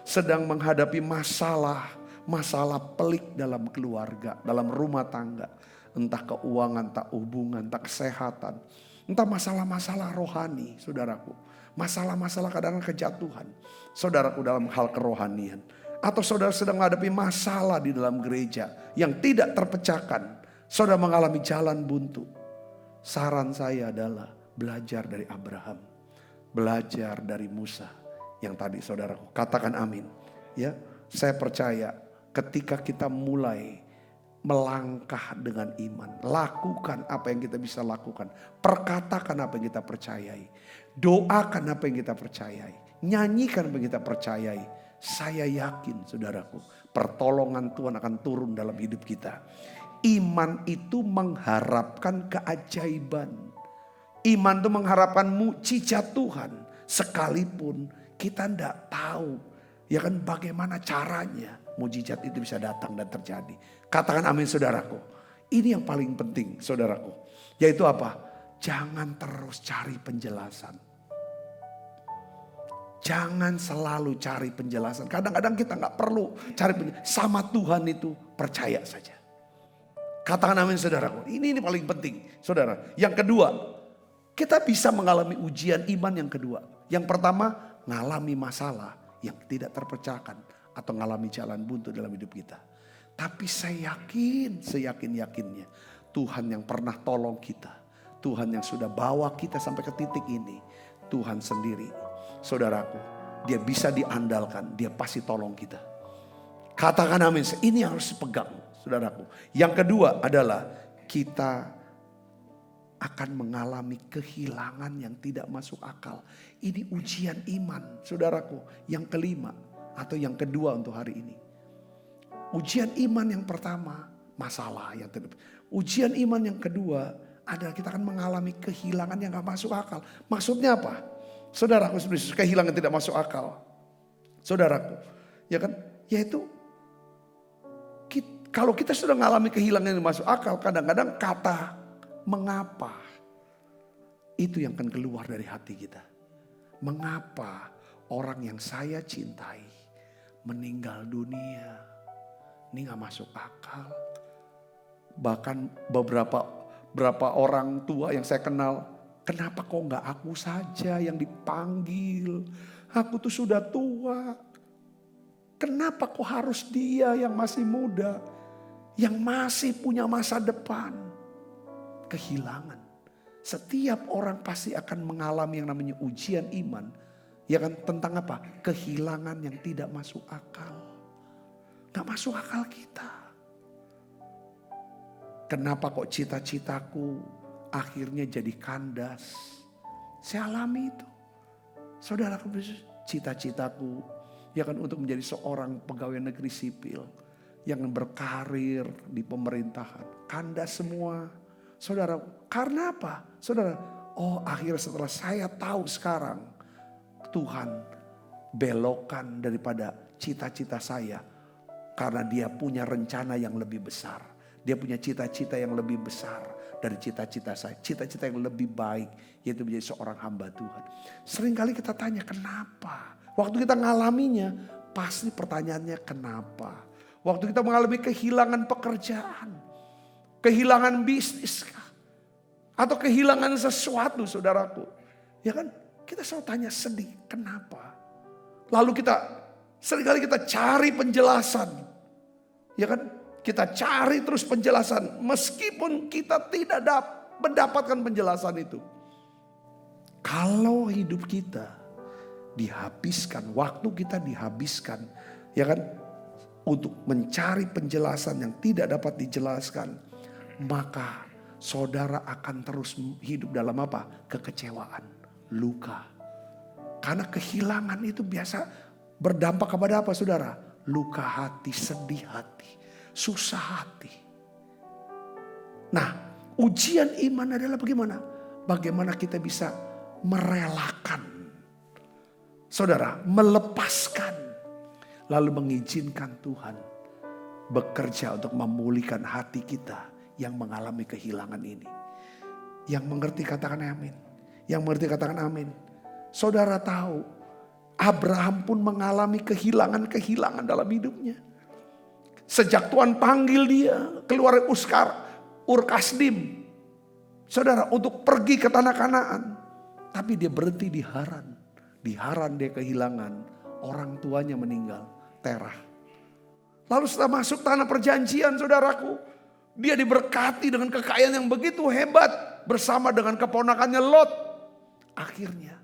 sedang menghadapi masalah pelik dalam keluarga, dalam rumah tangga. Entah keuangan, entah hubungan, entah kesehatan. Entah masalah-masalah rohani, saudaraku. Masalah-masalah kadang-kadang kejatuhan. Saudaraku dalam hal kerohanian. Atau saudara sedang menghadapi masalah di dalam gereja yang tidak terpecahkan. Saudara mengalami jalan buntu. Saran saya adalah belajar dari Abraham. Belajar dari Musa. Yang tadi saudaraku, katakan amin. Ya, saya percaya ketika kita mulai melangkah dengan iman, lakukan apa yang kita bisa lakukan, perkatakan apa yang kita percayai, doakan apa yang kita percayai, nyanyikan apa yang kita percayai. Saya yakin saudaraku, pertolongan Tuhan akan turun dalam hidup kita. Iman itu mengharapkan keajaiban. Iman itu mengharapkan mukjizat Tuhan. Sekalipun kita tidak tahu, ya kan, bagaimana caranya mukjizat itu bisa datang dan terjadi. Katakan amin saudaraku. Ini yang paling penting saudaraku. Yaitu apa? Jangan terus cari penjelasan. Jangan selalu cari penjelasan. Kadang-kadang kita gak perlu cari penjelasan. Sama Tuhan itu percaya saja. Katakan amin saudaraku. Ini paling penting saudara. Yang kedua, kita bisa mengalami ujian iman yang kedua. Yang pertama, ngalami masalah yang tidak terpecahkan. Atau ngalami jalan buntu dalam hidup kita. Tapi saya yakin, seyakin-yakinnya Tuhan yang pernah tolong kita. Tuhan yang sudah bawa kita sampai ke titik ini. Tuhan sendiri, saudaraku, dia bisa diandalkan, dia pasti tolong kita. Katakan amin, ini harus dipegang saudaraku. Yang kedua adalah kita akan mengalami kehilangan yang tidak masuk akal. Ini ujian iman saudaraku. Yang kelima atau yang kedua untuk hari ini. Ujian iman yang pertama, masalah yang terjadi. Ujian iman yang kedua adalah kita akan mengalami kehilangan yang gak masuk akal. Maksudnya apa? Saudaraku, kehilangan tidak masuk akal. Saudaraku, ya kan? Yaitu kalau kita sudah mengalami kehilangan yang masuk akal, kadang-kadang kata mengapa itu yang akan keluar dari hati kita. Mengapa orang yang saya cintai meninggal dunia? Ini gak masuk akal. Bahkan beberapa orang tua yang saya kenal, kenapa kok gak aku saja yang dipanggil? Aku tuh sudah tua. Kenapa kok harus dia yang masih muda? Yang masih punya masa depan. Kehilangan. Setiap orang pasti akan mengalami yang namanya ujian iman. Ya kan, tentang apa? Kehilangan yang tidak masuk akal. Gak masuk akal kita. Kenapa kok cita-citaku akhirnya jadi kandas? Saya alami itu. Saudara, cita-citaku ya kan untuk menjadi seorang pegawai negeri sipil yang berkarir di pemerintahan. Kandas semua. Saudara, karena apa? Saudara, akhirnya setelah saya tahu sekarang Tuhan belokkan daripada cita-cita saya. Karena dia punya rencana yang lebih besar. Dia punya cita-cita yang lebih besar dari cita-cita saya. Cita-cita yang lebih baik, yaitu menjadi seorang hamba Tuhan. Seringkali kita tanya kenapa. Waktu kita ngalaminya, pasti pertanyaannya kenapa. Waktu kita mengalami kehilangan pekerjaan. Kehilangan bisnis. Atau kehilangan sesuatu saudaraku. Ya kan, kita selalu tanya sedih, kenapa. Lalu seringkali kita cari penjelasan. Ya kan, kita cari terus penjelasan. Meskipun kita tidak mendapatkan penjelasan itu. Kalau hidup kita dihabiskan, waktu kita dihabiskan, ya kan, untuk mencari penjelasan yang tidak dapat dijelaskan, maka saudara akan terus hidup dalam apa? Kekecewaan, luka. Karena kehilangan itu biasa berdampak kepada apa saudara? Luka hati, sedih hati, susah hati. Nah, ujian iman adalah bagaimana? Bagaimana kita bisa merelakan. Saudara, melepaskan. Lalu mengizinkan Tuhan bekerja untuk memulihkan hati kita yang mengalami kehilangan ini. Yang mengerti katakan amin. Yang mengerti katakan amin. Saudara tahu, Abraham pun mengalami kehilangan-kehilangan dalam hidupnya. Sejak Tuhan panggil dia keluar Ur Kasdim, saudara, untuk pergi ke tanah Kanaan. Tapi dia berhenti di Haran. Di Haran dia kehilangan orang tuanya meninggal, Terah. Lalu setelah masuk tanah perjanjian, saudaraku, dia diberkati dengan kekayaan yang begitu hebat bersama dengan keponakannya Lot. Akhirnya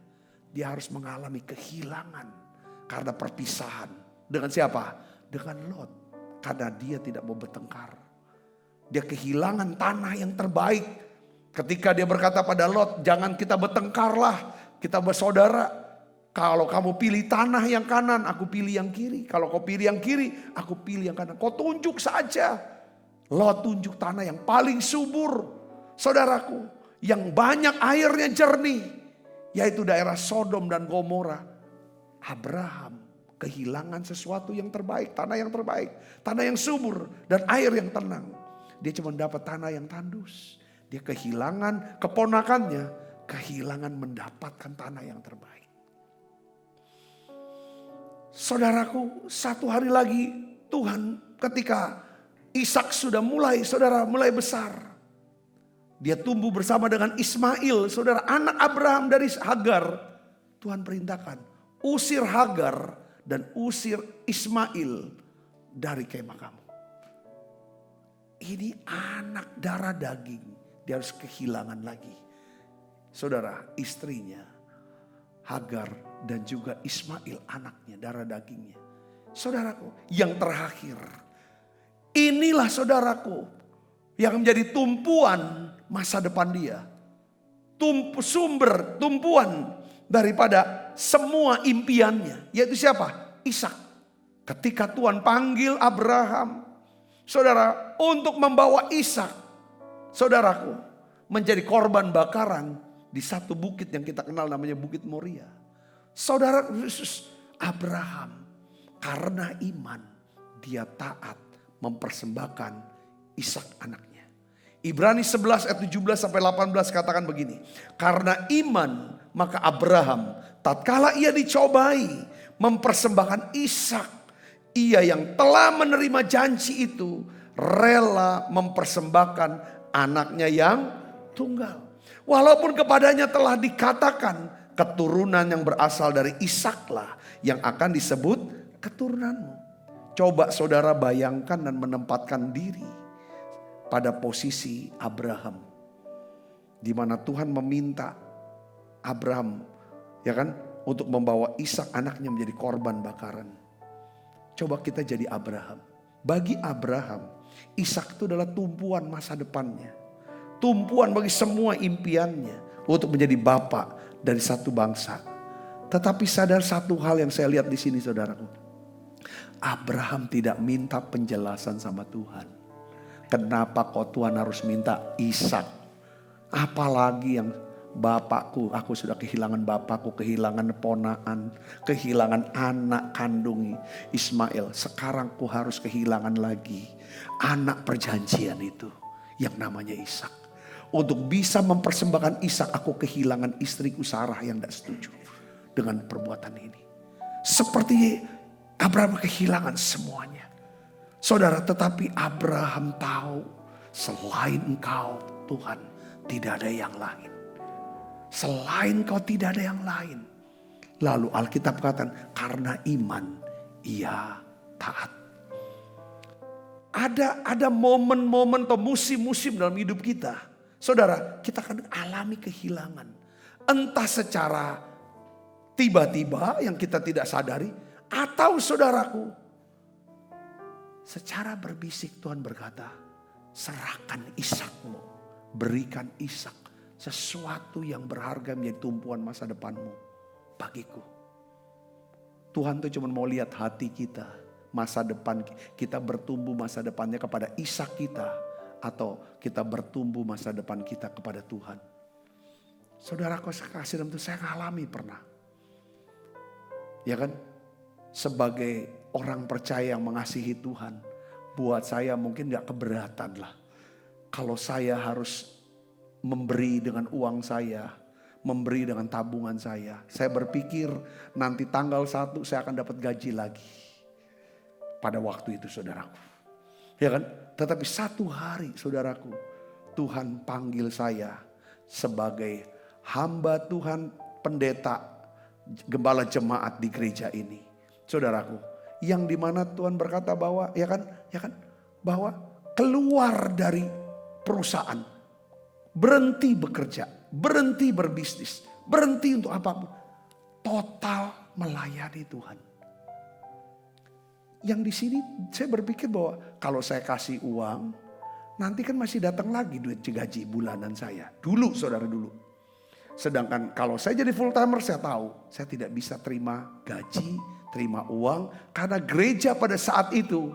dia harus mengalami kehilangan karena perpisahan. Dengan siapa? Dengan Lot. Karena dia tidak mau bertengkar. Dia kehilangan tanah yang terbaik. Ketika dia berkata pada Lot, jangan kita bertengkarlah, kita bersaudara. Kalau kamu pilih tanah yang kanan, aku pilih yang kiri. Kalau kau pilih yang kiri, aku pilih yang kanan. Kau tunjuk saja. Lot tunjuk tanah yang paling subur. Saudaraku, yang banyak airnya jernih. Yaitu daerah Sodom dan Gomora. Abraham kehilangan sesuatu yang terbaik, tanah yang terbaik, tanah yang subur dan air yang tenang. Dia cuma dapat tanah yang tandus. Dia kehilangan keponakannya, kehilangan mendapatkan tanah yang terbaik. Saudaraku, satu hari lagi Tuhan ketika Ishak sudah mulai besar. Dia tumbuh bersama dengan Ismail, saudara, anak Abraham dari Hagar. Tuhan perintahkan, usir Hagar dan usir Ismail dari kemah kamu. Ini anak darah daging, dia harus kehilangan lagi. Saudara, istrinya Hagar dan juga Ismail anaknya, darah dagingnya. Saudaraku, yang terakhir, inilah saudaraku yang menjadi tumpuan masa depan dia. Sumber tumpuan daripada semua impiannya. Yaitu siapa? Ishak. Ketika Tuhan panggil Abraham, saudara, untuk membawa Ishak, saudaraku, menjadi korban bakaran di satu bukit yang kita kenal namanya Bukit Moria. Saudara Yesus, Abraham karena iman dia taat mempersembahkan Ishak anaknya. Ibrani 11 ayat 17 sampai 18 katakan begini. Karena iman maka Abraham tatkala ia dicobai mempersembahkan Ishak, ia yang telah menerima janji itu rela mempersembahkan anaknya yang tunggal. Walaupun kepadanya telah dikatakan keturunan yang berasal dari Ishaklah yang akan disebut keturunanmu. Coba saudara bayangkan dan menempatkan diri pada posisi Abraham. Di mana Tuhan meminta Abraham, ya kan, untuk membawa Ishak anaknya menjadi korban bakaran. Coba kita jadi Abraham. Bagi Abraham, Ishak itu adalah tumpuan masa depannya. Tumpuan bagi semua impiannya untuk menjadi bapak dari satu bangsa. Tetapi sadar satu hal yang saya lihat di sini, saudaraku. Abraham tidak minta penjelasan sama Tuhan. Kenapa kok Tuhan harus minta Ishak? Apalagi yang bapakku, aku sudah kehilangan bapakku, kehilangan ponakan, kehilangan anak kandung Ismail. Sekarang ku harus kehilangan lagi anak perjanjian itu yang namanya Ishak. Untuk bisa mempersembahkan Ishak, aku kehilangan istriku Sarah yang tidak setuju dengan perbuatan ini. Seperti Abraham kehilangan semuanya. Saudara, tetapi Abraham tahu selain engkau Tuhan tidak ada yang lain. Selain kau tidak ada yang lain. Lalu Alkitab katakan karena iman ia taat. Ada momen-momen atau musim-musim dalam hidup kita. Saudara, kita akan alami kehilangan. Entah secara tiba-tiba yang kita tidak sadari. Atau saudaraku, secara berbisik Tuhan berkata, serahkan Ishakmu. Berikan Ishak, sesuatu yang berharga menjadi tumpuan masa depanmu bagiku. Tuhan tuh cuma mau lihat hati kita. Masa depan kita bertumbuh masa depannya kepada Ishak kita. Atau kita bertumbuh masa depan kita kepada Tuhan. Saudaraku kasih dalam itu saya alami pernah. Ya kan? Sebagai orang percaya yang mengasihi Tuhan. buat saya mungkin gak keberatan lah. Kalau saya harus memberi dengan uang saya, memberi dengan tabungan saya. Saya berpikir nanti tanggal 1 saya akan dapat gaji lagi. Pada waktu itu saudaraku. Ya kan? Tetapi satu hari saudaraku, Tuhan panggil saya sebagai hamba Tuhan, pendeta, gembala jemaat di gereja ini. Saudaraku, yang dimana Tuhan berkata bahwa ya kan, bahwa keluar dari perusahaan, berhenti bekerja, berhenti berbisnis, berhenti untuk apapun, total melayani Tuhan. Yang di sini saya berpikir bahwa kalau saya kasih uang, nanti kan masih datang lagi duit gaji bulanan saya. Dulu saudara dulu. Sedangkan kalau saya jadi full timer saya tahu saya tidak bisa terima gaji, terima uang. Karena gereja pada saat itu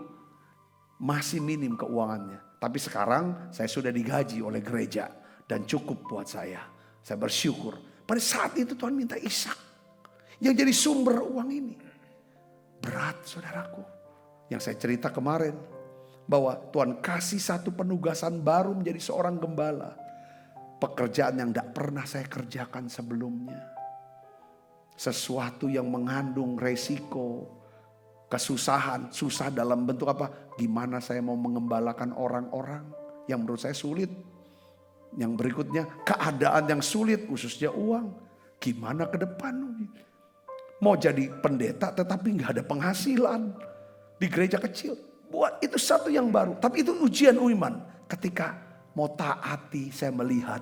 masih minim keuangannya. Tapi sekarang saya sudah digaji oleh gereja dan cukup buat saya. Saya bersyukur. Pada saat itu Tuhan minta Ishak yang jadi sumber uang ini. Berat saudaraku. Yang saya cerita kemarin. Bahwa Tuhan kasih satu penugasan baru menjadi seorang gembala. Pekerjaan yang tidak pernah saya kerjakan sebelumnya. Sesuatu yang mengandung resiko, kesusahan. Susah dalam bentuk apa? Gimana saya mau mengembalakan orang-orang yang menurut saya sulit. Yang berikutnya keadaan yang sulit khususnya uang. Gimana ke depan? Mau jadi pendeta tetapi gak ada penghasilan. Di gereja kecil. Buat itu satu yang baru. Tapi itu ujian iman. Ketika mau taati saya melihat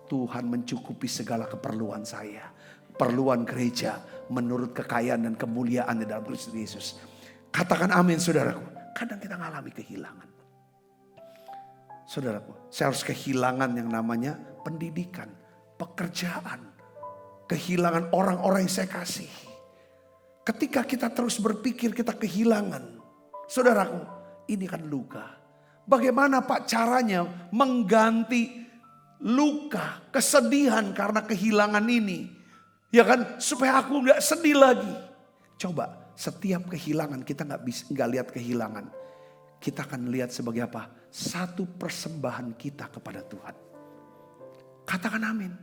Tuhan mencukupi segala keperluan saya. Perluan gereja menurut kekayaan dan kemuliaan di dalam Kristus Yesus. Katakan amin saudaraku. Kadang kita mengalami kehilangan. Saudaraku, saya harus kehilangan yang namanya pendidikan, pekerjaan. Kehilangan orang-orang yang saya kasih. Ketika kita terus berpikir kita kehilangan. Saudaraku, ini kan luka. Bagaimana Pak caranya mengganti luka, kesedihan karena kehilangan ini. Ya kan, supaya aku gak sedih lagi. Coba, setiap kehilangan kita gak lihat kehilangan. Kita akan lihat sebagai apa? Satu persembahan kita kepada Tuhan. Katakan amin.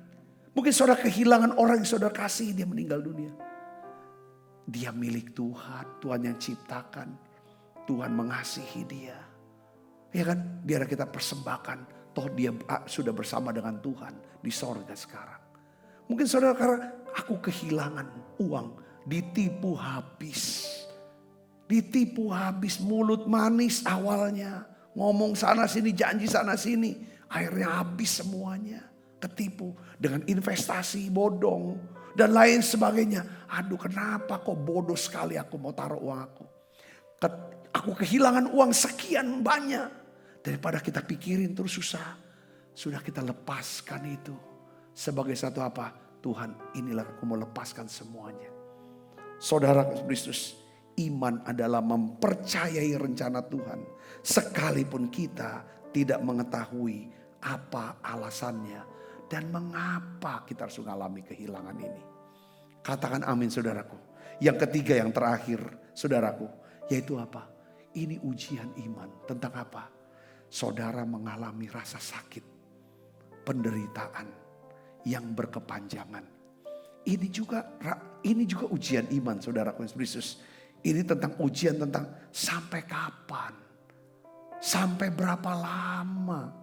Mungkin saudara kehilangan orang yang saudara kasih, dia meninggal dunia. Dia milik Tuhan, Tuhan yang ciptakan. Tuhan mengasihi dia. Ya kan, biar kita persembahkan. Toh dia sudah bersama dengan Tuhan di sorga sekarang. Mungkin saudara karena aku kehilangan uang, ditipu habis. Ditipu habis, mulut manis awalnya. Ngomong sana sini, janji sana sini. Akhirnya habis semuanya. Ketipu dengan investasi bodong. Dan lain sebagainya. Aduh kenapa kok bodoh sekali aku mau taruh uang aku. Aku kehilangan uang sekian banyak. Daripada kita pikirin terus susah. Sudah kita lepaskan itu. Sebagai satu apa? Tuhan inilah aku mau lepaskan semuanya. Saudara Kristus. Iman adalah mempercayai rencana Tuhan. Sekalipun kita tidak mengetahui apa alasannya. Dan mengapa kita harus mengalami kehilangan ini. Katakan amin saudaraku. Yang ketiga yang terakhir saudaraku. Yaitu apa? Ini ujian iman. Tentang apa? Saudara mengalami rasa sakit. Penderitaan. Yang berkepanjangan. Ini juga ujian iman saudaraku Yesus. Ini tentang ujian tentang sampai kapan. Sampai berapa lama.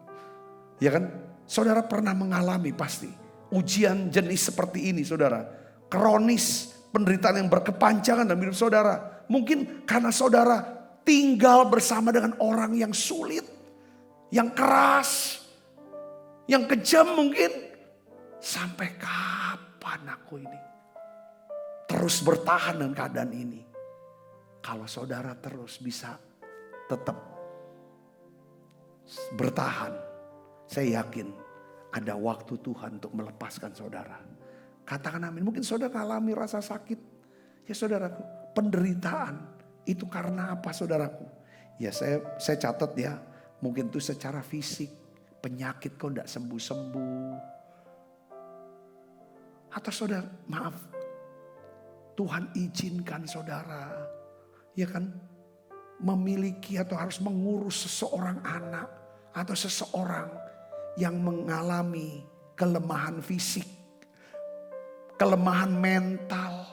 Ya kan? Saudara pernah mengalami pasti. Ujian jenis seperti ini saudara. Kronis penderitaan yang berkepanjangan dalam hidup saudara. Mungkin karena saudara tinggal bersama dengan orang yang sulit. Yang keras. Yang kejam mungkin. Sampai kapan aku ini. Terus bertahan dengan keadaan ini. Kalau saudara terus bisa tetap bertahan. Saya yakin ada waktu Tuhan untuk melepaskan saudara. Katakan amin. Mungkin saudara alami rasa sakit. Ya saudaraku, penderitaan. Itu karena apa saudaraku? Ya saya catat ya. Mungkin itu secara fisik. Penyakit kok tidak sembuh-sembuh. Atau saudara, maaf. Tuhan izinkan saudara. Ya kan? memiliki atau harus mengurus seseorang anak atau seseorang yang mengalami kelemahan fisik, kelemahan mental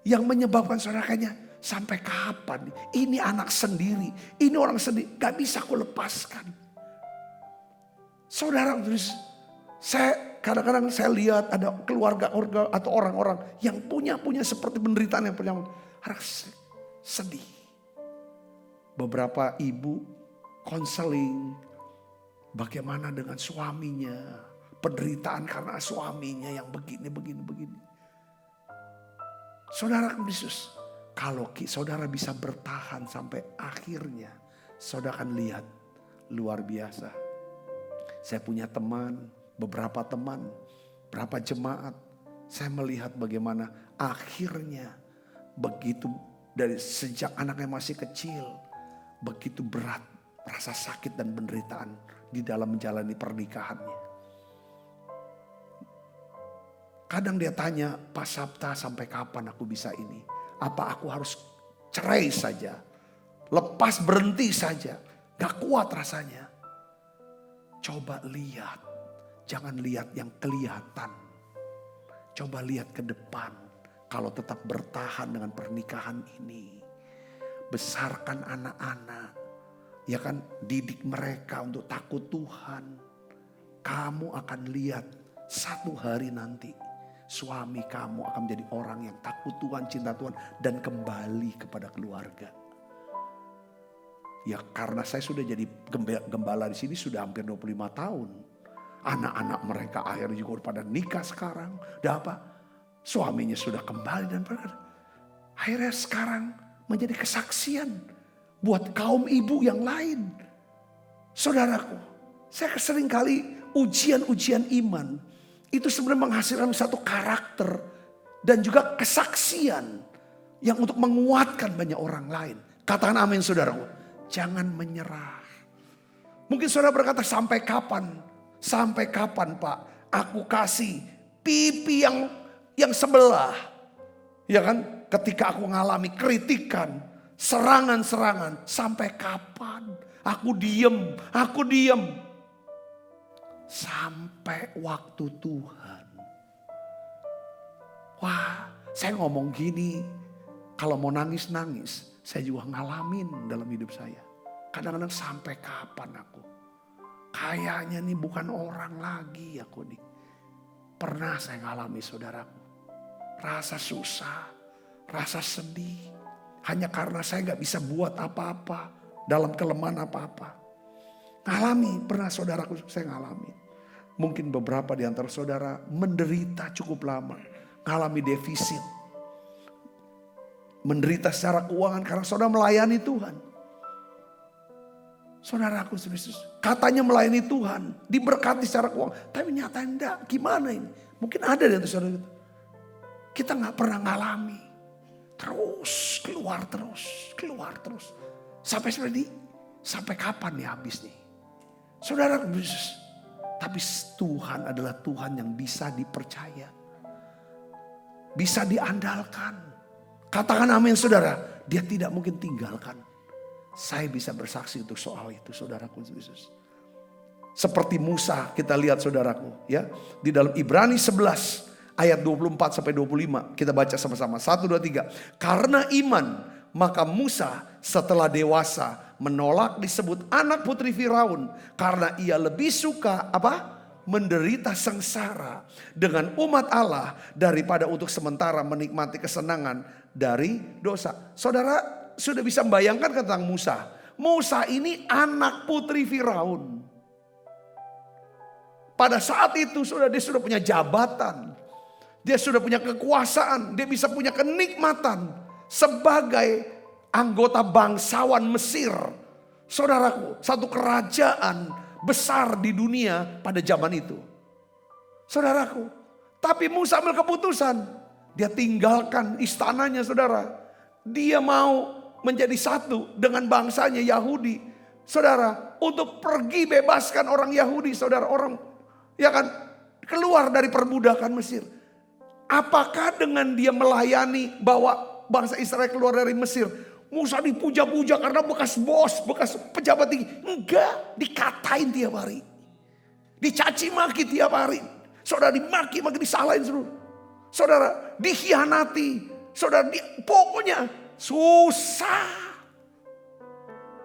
yang menyebabkan saudara kayaknya sampai kapan? Ini anak sendiri, ini orang sendiri, gak bisa aku lepaskan. Saudara, terus kadang-kadang saya lihat ada keluarga atau orang-orang yang punya seperti penderitaan yang punya harus sedih. Beberapa ibu konseling bagaimana dengan suaminya, penderitaan karena suaminya yang begini. Saudara Yesus, kalau saudara bisa bertahan sampai akhirnya, saudara akan lihat luar biasa. Saya punya teman, beberapa jemaat. Saya melihat bagaimana akhirnya begitu dari sejak anaknya masih kecil, begitu berat rasa sakit dan penderitaan di dalam menjalani pernikahannya. Kadang dia tanya, Pak Sabta sampai kapan aku bisa ini? Apa aku harus cerai saja? Lepas berhenti saja? Gak kuat rasanya. Coba lihat, jangan lihat yang kelihatan. Coba lihat ke depan. Kalau tetap bertahan dengan pernikahan ini. Besarkan anak-anak. Ya kan, didik mereka untuk takut Tuhan. Kamu akan lihat satu hari nanti. Suami kamu akan menjadi orang yang takut Tuhan, cinta Tuhan, dan kembali kepada keluarga. Ya karena saya sudah jadi gembala di sini sudah hampir 25 tahun. Anak-anak mereka akhirnya juga pada nikah sekarang. Dan apa? Suaminya sudah kembali dan akhirnya sekarang menjadi kesaksian buat kaum ibu yang lain. Saudaraku, saya sering kali ujian-ujian iman. Itu sebenarnya menghasilkan satu karakter dan juga kesaksian yang untuk menguatkan banyak orang lain. Katakan amin saudaraku. Jangan menyerah. Mungkin saudara berkata sampai kapan? Sampai kapan Pak? Aku kasih pipi yang sebelah. Ya kan? Ketika aku mengalami kritikan, serangan-serangan. Sampai kapan? Aku diem. Sampai waktu Tuhan. Wah, saya ngomong gini. Kalau mau nangis-nangis, saya juga ngalamin dalam hidup saya. Kadang-kadang sampai kapan aku? Kayaknya nih bukan orang lagi aku nih. Pernah saya ngalami saudaraku. Rasa susah, rasa sedih. Hanya karena saya gak bisa buat apa-apa. Dalam kelemahan apa-apa. Ngalami, pernah saudaraku saya ngalami. Mungkin beberapa di antara saudara menderita cukup lama. Ngalami defisit. Menderita secara keuangan karena saudara melayani Tuhan. Saudaraku, katanya melayani Tuhan. Diberkati secara keuangan. Tapi nyata enggak. Gimana ini? Mungkin ada di antara saudara kita. Kita gak pernah ngalami. Terus, keluar terus. Sampai kapan nih habis nih? Saudaraku, tapi Tuhan adalah Tuhan yang bisa dipercaya. Bisa diandalkan. Katakan amin saudara. Dia tidak mungkin tinggalkan. Saya bisa bersaksi untuk soal itu saudaraku Yesus. Seperti Musa kita lihat saudaraku. Ya, di dalam Ibrani 11 ayat 24 sampai 25. Kita baca sama-sama. 1, 2, 3. Karena iman maka Musa setelah dewasa menolak disebut anak putri Firaun karena ia lebih suka menderita sengsara dengan umat Allah daripada untuk sementara menikmati kesenangan dari dosa. Saudara sudah bisa membayangkan tentang Musa. Musa ini anak putri Firaun. Pada saat itu dia sudah punya jabatan. Dia sudah punya kekuasaan, dia bisa punya kenikmatan sebagai anggota bangsawan Mesir. Saudaraku, satu kerajaan besar di dunia pada zaman itu. Saudaraku, tapi Musa ambil keputusan. Dia tinggalkan istananya saudara. Dia mau menjadi satu dengan bangsanya Yahudi. Saudara, untuk pergi bebaskan orang Yahudi, saudara, orang ya kan keluar dari perbudakan Mesir. Apakah dengan dia melayani bawa bangsa Israel keluar dari Mesir, Musa dipuja-puja karena bekas bos, bekas pejabat tinggi. Enggak, dikatain tiap hari. Dicaci maki tiap hari. Saudara dimaki-maki, disalahin seluruh. Saudara dikhianati. Saudara pokoknya susah.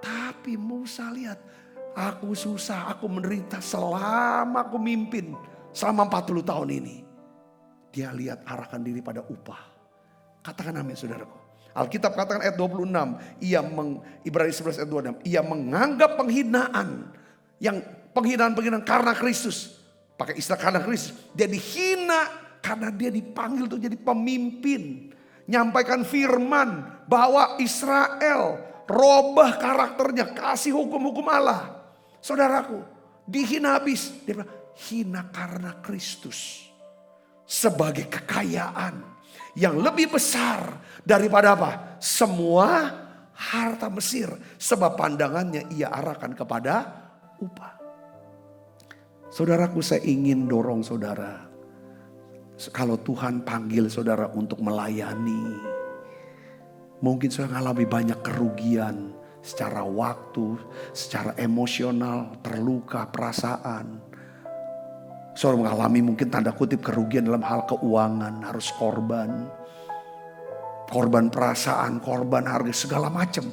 Tapi Musa lihat, aku susah, aku menderita selama aku mimpin. Selama 40 tahun ini. Dia lihat arahkan diri pada upah. Katakan amin saudaraku. Alkitab katakan ayat 26, Ibrani 11 ayat 26, ia menganggap penghinaan karena Kristus. Pakai istilah karena Kristus. Dia dihina karena dia dipanggil untuk jadi pemimpin. Nyampaikan firman bahwa Israel robah karakternya, kasih hukum-hukum Allah. Saudaraku, dihina habis. Dia bilang, hina karena Kristus. Sebagai kekayaan yang lebih besar daripada apa? Semua harta Mesir. Sebab pandangannya ia arahkan kepada upah. Saudaraku, saya ingin dorong saudara. Kalau Tuhan panggil saudara untuk melayani. Mungkin saudara mengalami banyak kerugian. Secara waktu, secara emosional, terluka, perasaan. Saudara mengalami mungkin tanda kutip kerugian dalam hal keuangan, harus korban. Korban perasaan, korban harga, segala macam.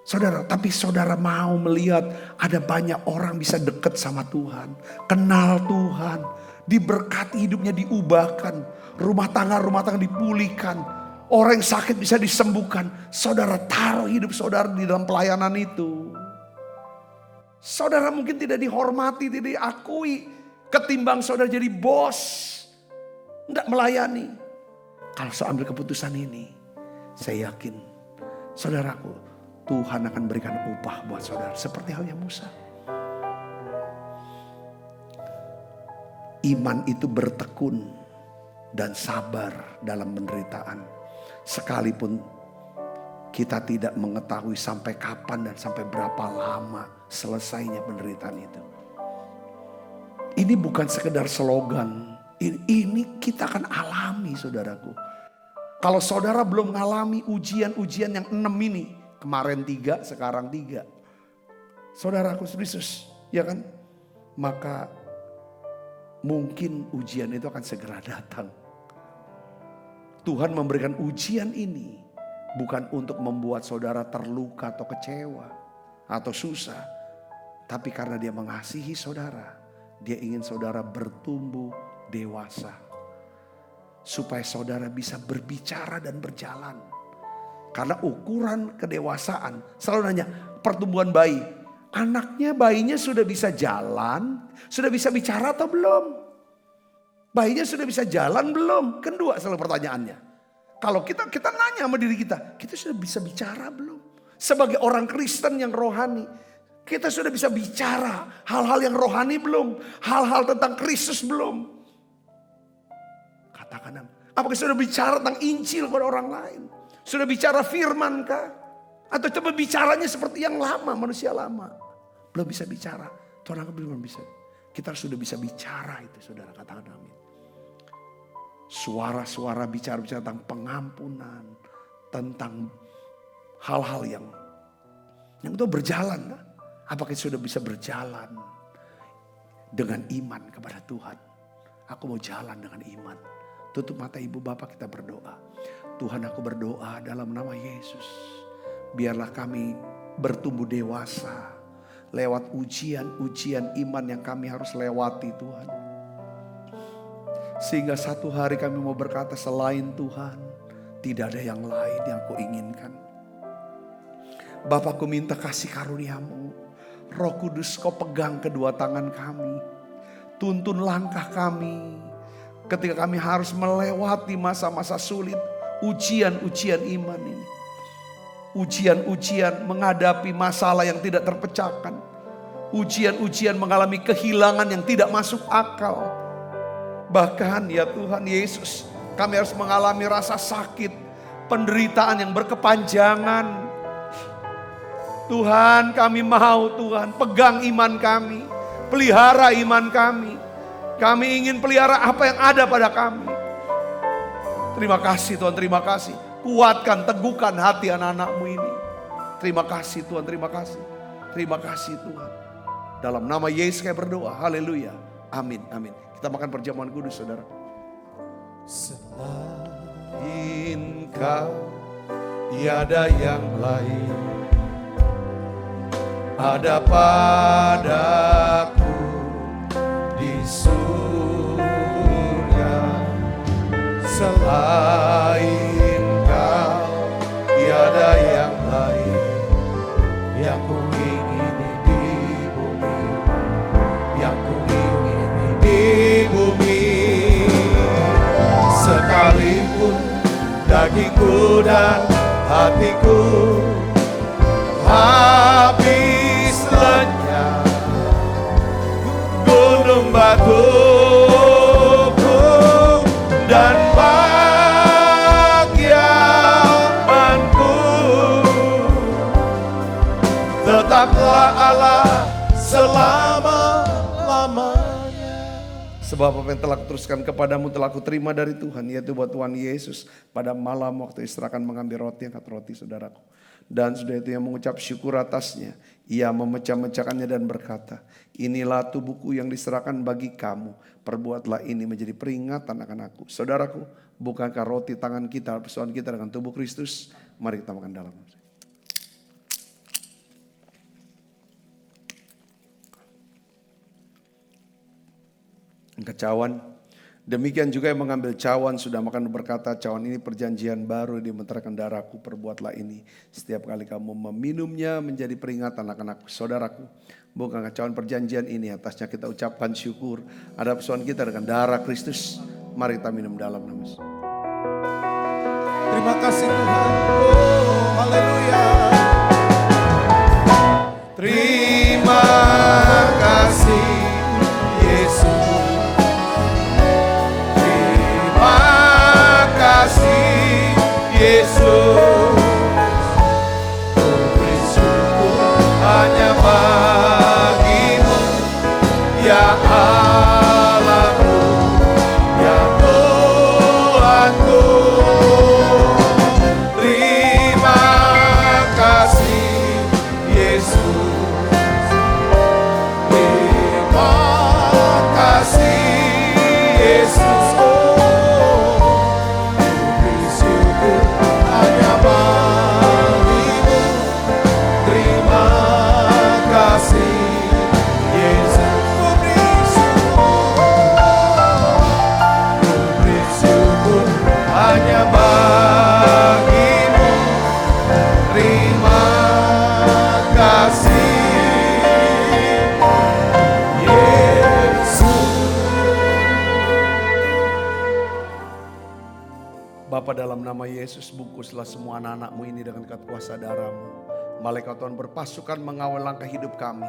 Saudara, tapi saudara mau melihat ada banyak orang bisa dekat sama Tuhan. Kenal Tuhan, diberkati hidupnya diubahkan. Rumah tangga dipulihkan. Orang yang sakit bisa disembuhkan. Saudara taruh hidup saudara di dalam pelayanan itu. Saudara mungkin tidak dihormati, tidak diakui. Ketimbang saudara jadi bos, tidak melayani. Kalau saya ambil keputusan ini, saya yakin saudaraku, Tuhan akan berikan upah buat saudara. Seperti halnya Musa. Iman itu bertekun dan sabar dalam penderitaan. Sekalipun kita tidak mengetahui sampai kapan dan sampai berapa lama selesainya penderitaan itu. Ini bukan sekedar slogan. Ini kita akan alami saudaraku. Kalau saudara belum mengalami ujian-ujian yang 6 ini. Kemarin 3, sekarang 3. Saudaraku Kristus, ya kan? Maka mungkin ujian itu akan segera datang. Tuhan memberikan ujian ini bukan untuk membuat saudara terluka atau kecewa atau susah. Tapi karena dia mengasihi saudara. Dia ingin saudara bertumbuh dewasa. Supaya saudara bisa berbicara dan berjalan. Karena ukuran kedewasaan. Selalu nanya, pertumbuhan bayi. Bayinya sudah bisa jalan. Sudah bisa bicara atau belum? Bayinya sudah bisa jalan belum? Kedua selalu pertanyaannya. Kalau kita nanya sama diri kita sudah bisa bicara belum? Sebagai orang Kristen yang rohani. Kita sudah bisa bicara hal-hal yang rohani belum? Hal-hal tentang Kristus belum? Katakan, apakah sudah bicara tentang Injil kepada orang lain? Sudah bicara firman kah? Atau coba bicaranya seperti yang lama, manusia lama? Belum bisa bicara. Tuhan aku belum bisa. Kita sudah bisa bicara itu saudara, katakan amin. Suara-suara bicara tentang pengampunan. Tentang hal-hal yang itu berjalan. Apakah sudah bisa berjalan dengan iman kepada Tuhan? Aku mau jalan dengan iman. Tutup mata ibu bapak, kita berdoa. Tuhan, aku berdoa dalam nama Yesus. Biarlah kami bertumbuh dewasa. Lewat ujian-ujian iman yang kami harus lewati Tuhan. Sehingga satu hari kami mau berkata, selain Tuhan tidak ada yang lain yang aku inginkan. Bapakku minta kasih karunia-Mu. Roh Kudus, Kau pegang kedua tangan kami. Tuntun langkah kami. Ketika kami harus melewati masa-masa sulit. Ujian-ujian iman ini. Ujian-ujian menghadapi masalah yang tidak terpecahkan. Ujian-ujian mengalami kehilangan yang tidak masuk akal. Bahkan ya Tuhan Yesus, kami harus mengalami rasa sakit. Penderitaan yang berkepanjangan. Tuhan, kami mau Tuhan pegang iman kami, pelihara iman kami. Kami ingin pelihara apa yang ada pada kami. Terima kasih Tuhan, terima kasih. Kuatkan, teguhkan hati anak-anak-Mu ini. Terima kasih Tuhan, terima kasih. Terima kasih Tuhan. Dalam nama Yesus kami berdoa, haleluya. Amin, amin. Kita makan perjamuan kudus saudara. Selain Kau tiada yang lain, ada padaku di surga. Selain Kau tiada yang lain, yang ku ingini di bumi, yang ku ingini di bumi. Sekalipun dagingku dan hatiku habis lenyap, gunung batuku dan bagianku, tetaplah Allah selama-lamanya. Sebab apa yang telah kuteruskan kepadamu telah kuterima dari Tuhan, yaitu bahwa Tuhan Yesus pada malam waktu istirahat mengambil roti, angkat roti saudaraku. Dan sudah itu yang mengucap syukur atasnya, ia memecah-mecahkannya dan berkata, inilah tubuhku yang diserahkan bagi kamu, perbuatlah ini menjadi peringatan akan aku. Saudaraku, bukankah roti tangan kita, persoalan kita dengan tubuh Kristus? Mari kita makan dalam. Angkat cawan. Demikian juga yang mengambil cawan sudah makan berkata, cawan ini perjanjian baru dimeteraikan darahku, perbuatlah ini setiap kali kamu meminumnya menjadi peringatan akan aku. Saudaraku, bukankah cawan perjanjian ini atasnya kita ucapkan syukur, ada persoalan kita dengan darah Kristus. Mari kita minum dalam nama Yesus. Terima kasih Tuhan. Oh, haleluya. Terima kasih Yesus. Yesus, ku beri syukur hanya bagimu, ya Allahku, ya Tuhanku. Terima kasih Yesus, terima kasih Yesus. Bapa, dalam nama Yesus, bungkuslah semua anak-anak-Mu ini dengan kuasa darah-Mu. Malaikat Tuhan berpasukan mengawal langkah hidup kami.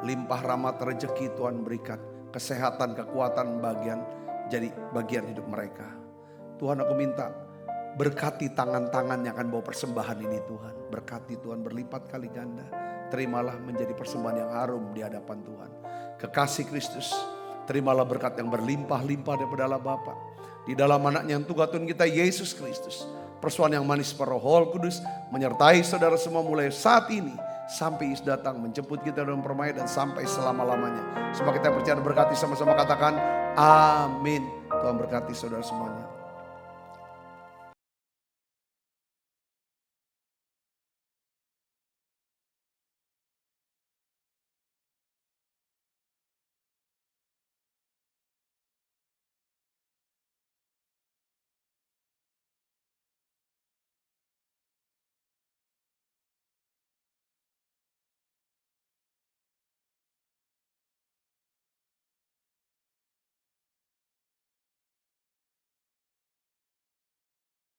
Limpah rahmat rezeki Tuhan berikan. Kesehatan, kekuatan jadi bagian hidup mereka. Tuhan, aku minta berkati tangan-tangan yang akan bawa persembahan ini Tuhan. Berkati Tuhan berlipat kali ganda. Terimalah menjadi persembahan yang harum di hadapan Tuhan. Kekasih Kristus, terimalah berkat yang berlimpah-limpah daripada Allah Bapa. Di dalam anaknya yang Tuhan kita Yesus Kristus. Persoalan yang manis per Roh Kudus menyertai saudara semua mulai saat ini sampai Yesus datang menjemput kita dalam permainan dan sampai selama-lamanya. Sebab kita percaya berkati sama-sama katakan amin. Tuhan berkati saudara semuanya.